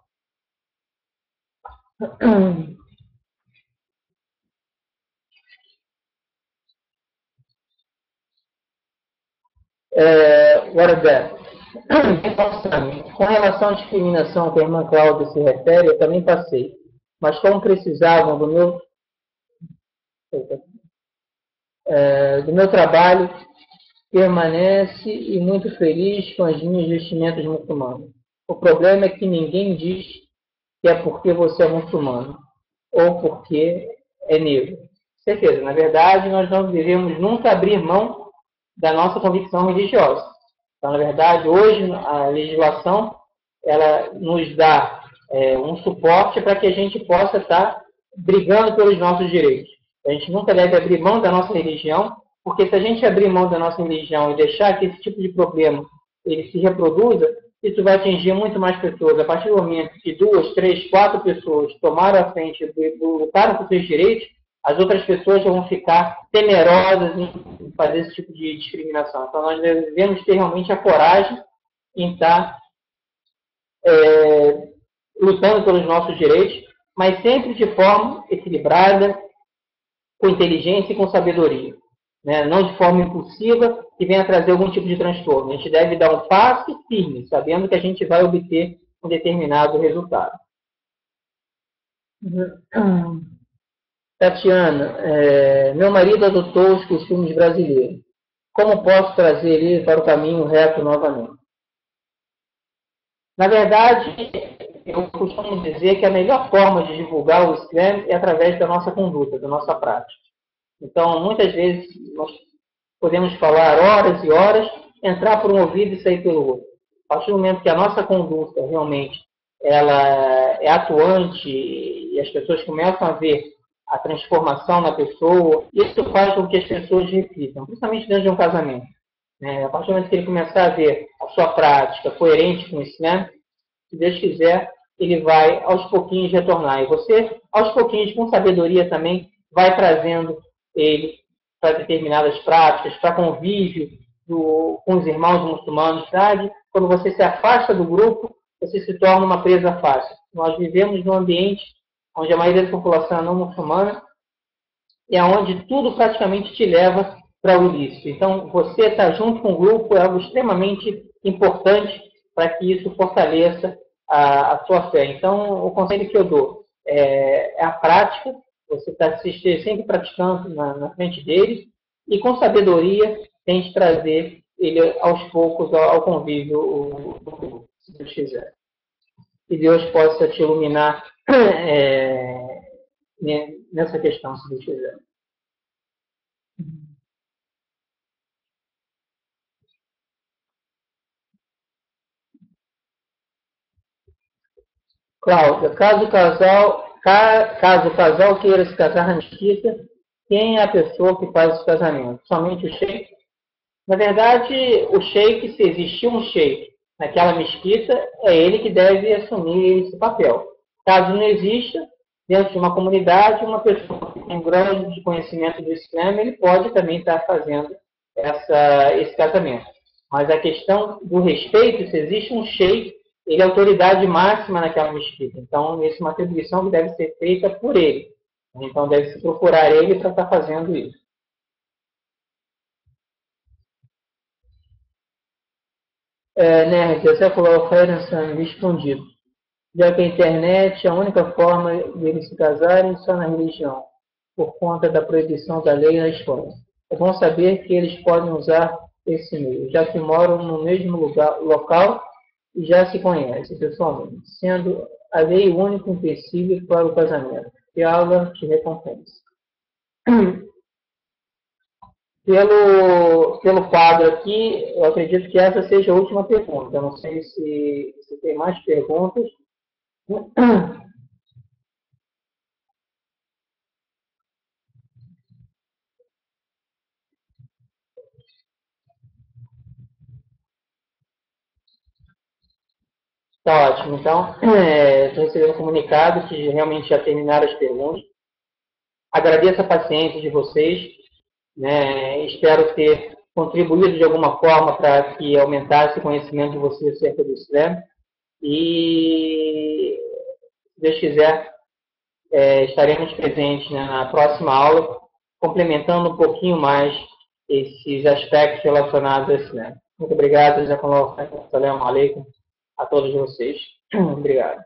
Com relação à discriminação que a irmã Cláudia se refere, eu também passei. Mas como precisavam do meu trabalho, permanece e muito feliz com as minhas vestimentas muçulmanas. O problema é que ninguém diz que é porque você é muçulmano ou porque é negro. Certeza, na verdade, nós não devemos nunca abrir mão da nossa convicção religiosa. Então, na verdade, hoje a legislação ela nos dá um suporte para que a gente possa estar brigando pelos nossos direitos. A gente nunca deve abrir mão da nossa religião, porque se a gente abrir mão da nossa religião e deixar que esse tipo de problema ele se reproduza, isso vai atingir muito mais pessoas. A partir do momento que 2, 3, 4 pessoas tomaram a frente e lutaram por seus direitos, as outras pessoas vão ficar temerosas em fazer esse tipo de discriminação. Então, nós devemos ter realmente a coragem em estar lutando pelos nossos direitos, mas sempre de forma equilibrada, com inteligência e com sabedoria. Né? Não de forma impulsiva, que venha trazer algum tipo de transtorno. A gente deve dar um passo firme, sabendo que a gente vai obter um determinado resultado. Tatiana, meu marido adotou os costumes brasileiros. Como posso trazer ele para o caminho reto novamente? Na verdade, eu costumo dizer que a melhor forma de divulgar o Islã é através da nossa conduta, da nossa prática. Então, muitas vezes, nós podemos falar horas e horas, entrar por um ouvido e sair pelo outro. A partir do momento que a nossa conduta realmente ela é atuante e as pessoas começam a ver a transformação na pessoa, isso faz com que as pessoas reflitam, principalmente dentro de um casamento. A partir do momento que ele começar a ver a sua prática coerente com isso, né? Se Deus quiser, ele vai aos pouquinhos retornar. E você, aos pouquinhos, com sabedoria também, vai trazendo ele para determinadas práticas, para convívio com os irmãos muçulmanos, sabe? Quando você se afasta do grupo, você se torna uma presa fácil. Nós vivemos num ambiente onde a maioria da população é não muçulmana e onde tudo praticamente te leva para o ilícito. Então, você estar junto com o grupo é algo extremamente importante para que isso fortaleça a sua fé. Então, o conselho que eu dou é a prática, você está sempre praticando na frente dele, e com sabedoria tente trazer ele aos poucos ao convívio do grupo, se Deus quiser. Que Deus possa te iluminar nessa questão, se Deus quiser. Cláudia, caso o casal queira se casar na mesquita, quem é a pessoa que faz esse casamento? Somente o sheik? Na verdade, o sheik, se existir um sheik naquela mesquita, é ele que deve assumir esse papel. Caso não exista, dentro de uma comunidade, uma pessoa que tem um grande conhecimento do Islã, ele pode também estar fazendo esse casamento. Mas a questão do respeito, se existe um sheik, ele é a autoridade máxima naquela mesquita. Então, isso é uma atribuição que deve ser feita por ele. Então, deve-se procurar ele para estar fazendo isso. Jazakallahu khairan, respondido. Já que a internet é a única forma de eles se casarem só na religião, por conta da proibição da lei na escola. É bom saber que eles podem usar esse meio, já que moram no mesmo local e já se conhecem pessoalmente, sendo a lei o único empecilho para o casamento. que Allah te recompense. Pelo quadro aqui, eu acredito que essa seja a última pergunta. Eu não sei se tem mais perguntas. Tá ótimo. Então, estou recebendo um comunicado que realmente já terminaram as perguntas. Agradeço a paciência de vocês. Né? Espero ter contribuído de alguma forma para que aumentasse o conhecimento de vocês acerca do Islã. E, se Deus quiser, estaremos presentes, né, na próxima aula, complementando um pouquinho mais esses aspectos relacionados a Islã. Muito obrigado. Assalamu alaikum a todos vocês. Obrigado.